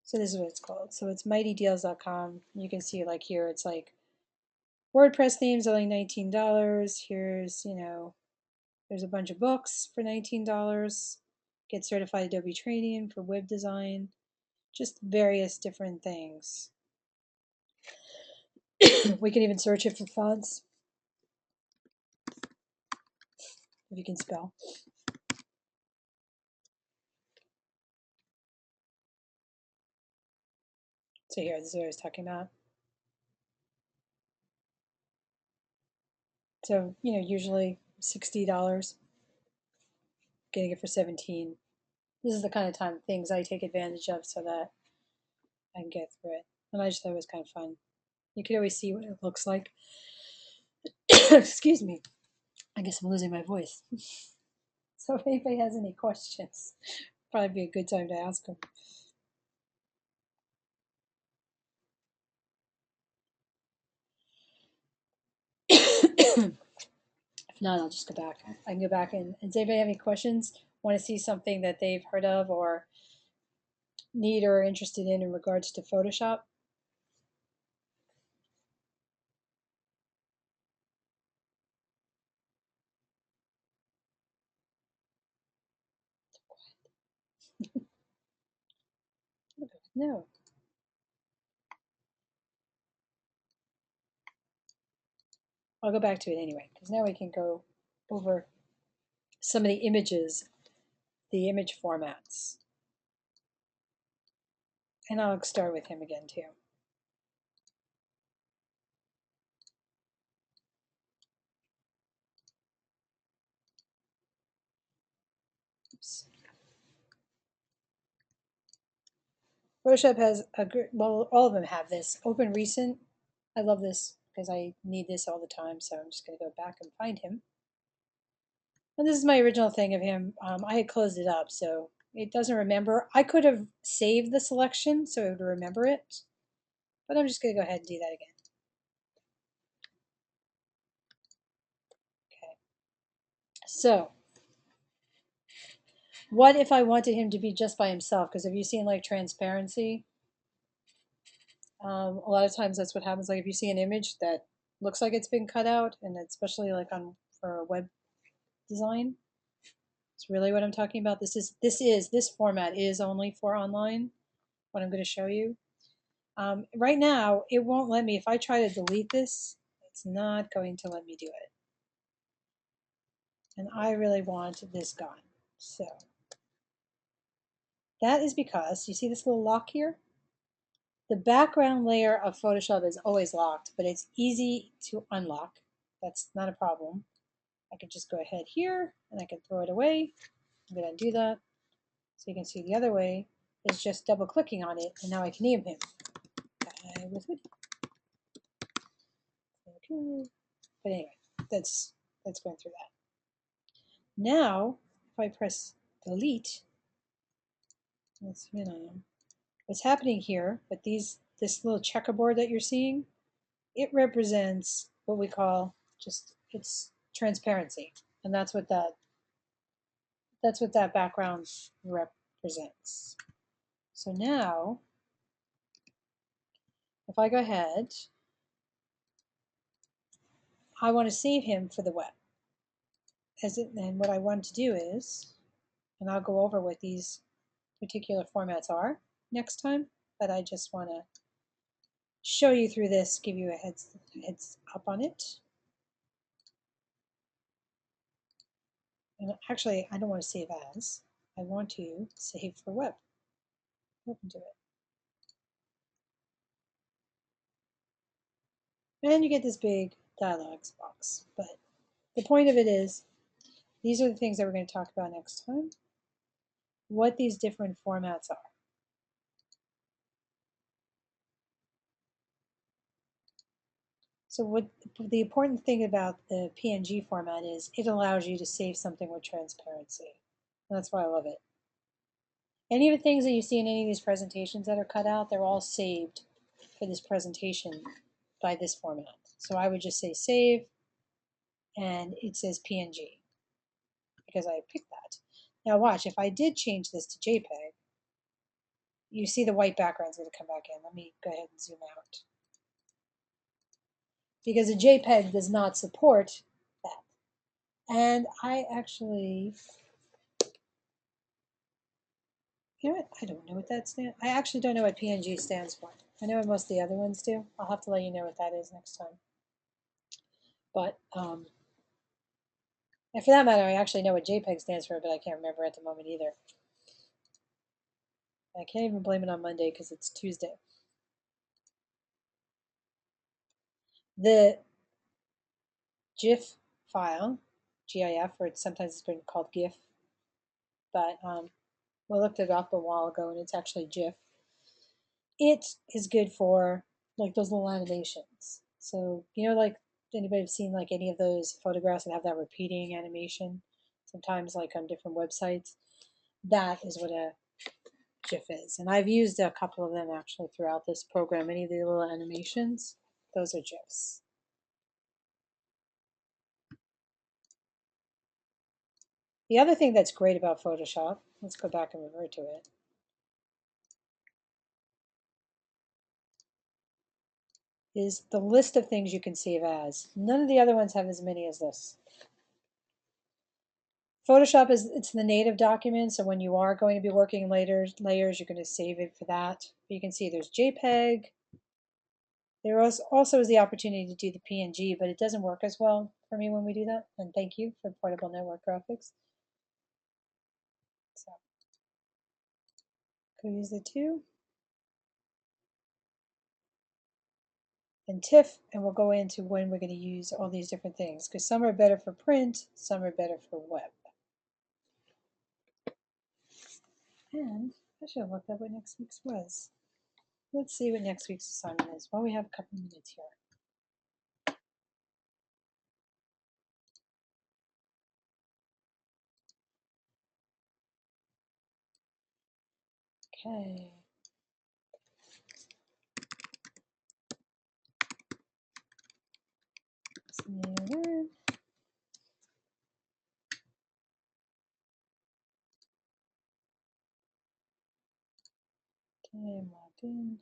So this is what it's called. So it's mightydeals.com. You can see like here it's like WordPress themes only $19. Here's, there's a bunch of books for $19. Get certified Adobe training for web design. Just various different things. We can even search it for fonts if you can spell. So here, this is what I was talking about. So, usually $60, getting it for 17. This is the kind of things I take advantage of so that I can get through it. And I just thought it was kind of fun. You can always see what it looks like. Excuse me. I guess I'm losing my voice. So if anybody has any questions, probably be a good time to ask them. If not, I'll just go back. I can go back and does anybody have any questions? Want to see something that they've heard of or need or interested in regards to Photoshop? No. I'll go back to it anyway, because now we can go over some of the images, the image formats. And I'll start with him again too. Oops. Photoshop has well, all of them have this. Open Recent, I love this because I need this all the time, so I'm just going to go back and find him. And this is my original thing of him. I had closed it up, so it doesn't remember. I could have saved the selection so it would remember it, but I'm just going to go ahead and do that again. Okay. So, what if I wanted him to be just by himself? Because have you seen like transparency? A lot of times that's what happens. Like if you see an image that looks like it's been cut out, and especially like for a web design, it's really what I'm talking about. This format is only for online. What I'm going to show you. Right now, it won't let me. If I try to delete this, It's not going to let me do it. And I really want this gone. So that is because, you see this little lock here? The background layer of Photoshop is always locked, but it's easy to unlock. That's not a problem. I can just go ahead here and I can throw it away. I'm going to do that. So you can see the other way is just double clicking on it, and now I can name him. Guy with hoodie. Okay. But anyway, that's going through that. Now, if I press delete, let's what's happening here, but this little checkerboard that you're seeing, it represents what we call just its transparency, and that's what that background represents. So now, if I go ahead, I want to save him for the web. And what I want to do is, and I'll go over what these particular formats are next time, but I just want to show you through this, give you a heads up on it. And actually, I don't want to save as. I want to save for web. Open to it. And you get this big dialogues box. But the point of it is, these are the things that we're going to talk about next time, what these different formats are. So what the important thing about the PNG format is, it allows you to save something with transparency. And that's why I love it. Any of the things that you see in any of these presentations that are cut out, they're all saved for this presentation by this format. So I would just say save, and it says PNG because I picked that. Now watch, if I did change this to JPEG, you see the white background's going to come back in. Let me go ahead and zoom out. Because a JPEG does not support that. And I actually, you know what? I don't know what that stands. I actually don't know what PNG stands for. I know what most of the other ones do. I'll have to let you know what that is next time. But and for that matter, I actually know what JPEG stands for, but I can't remember at the moment either. I can't even blame it on Monday because it's Tuesday. The GIF file, GIF, or sometimes it's been called GIF, but we looked it up a while ago and it's actually GIF. It is good for like those little animations. So, you know, like anybody have seen like any of those photographs that have that repeating animation, sometimes like on different websites? That is what a GIF is. And I've used a couple of them actually throughout this program. Any of the little animations, those are GIFs. The other thing that's great about Photoshop, let's go back and revert to it, is the list of things you can save as. None of the other ones have as many as this. Photoshop it's the native document, so when you are going to be working layers, you're going to save it for that. But you can see there's JPEG. There also is the opportunity to do the PNG, but it doesn't work as well for me when we do that. And thank you for Portable Network Graphics. So, go use the two. And TIFF, and we'll go into when we're going to use all these different things, because some are better for print, some are better for web. And I should have looked up what next week's was. Let's see what next week's assignment is while we have a couple minutes here. Okay. Okay, I'm logged in.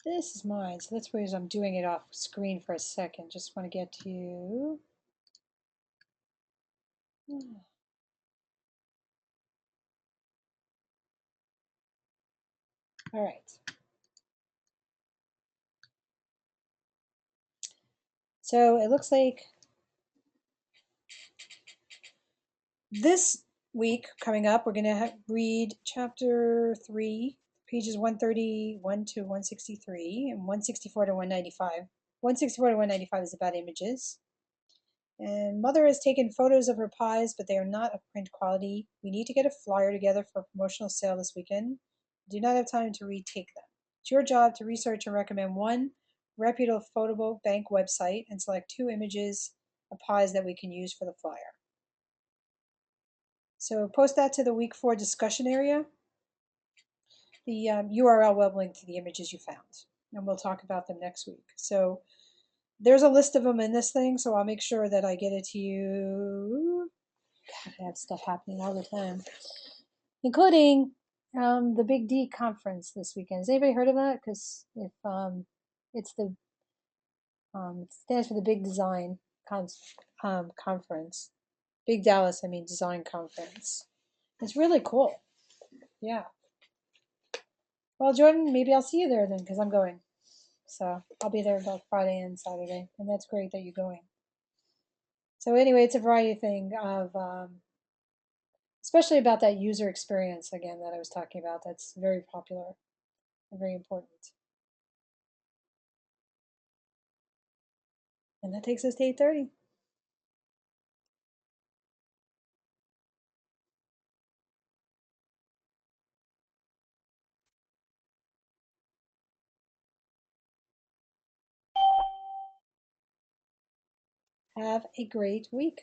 This is mine, so that's where I'm doing it off screen for a second. Just want to get to all right. So it looks like this week coming up, we're going to read chapter 3, pages 131 to 163, and 164 to 195. 164 to 195 is about images. And Mother has taken photos of her pies, but they are not of print quality. We need to get a flyer together for a promotional sale this weekend. We do not have time to retake them. It's your job to research and recommend one reputable photo bank website and select 2 images of pies that we can use for the flyer. So post that to the week 4 discussion area, the URL web link to the images you found, and we'll talk about them next week. So there's a list of them in this thing, so I'll make sure that I get it to you. God, I have stuff happening all the time, including the Big D conference this weekend. Has anybody heard of that? Because if it's the it stands for the Big Design Conference, Big Dallas, I mean Design Conference. It's really cool. Yeah. Well, Jordan, maybe I'll see you there then, because I'm going. So I'll be there both Friday and Saturday, and that's great that you're going. So anyway, it's a variety thing of, especially about that user experience again that I was talking about. That's very popular and very important. And that takes us to 8:30. Have a great week.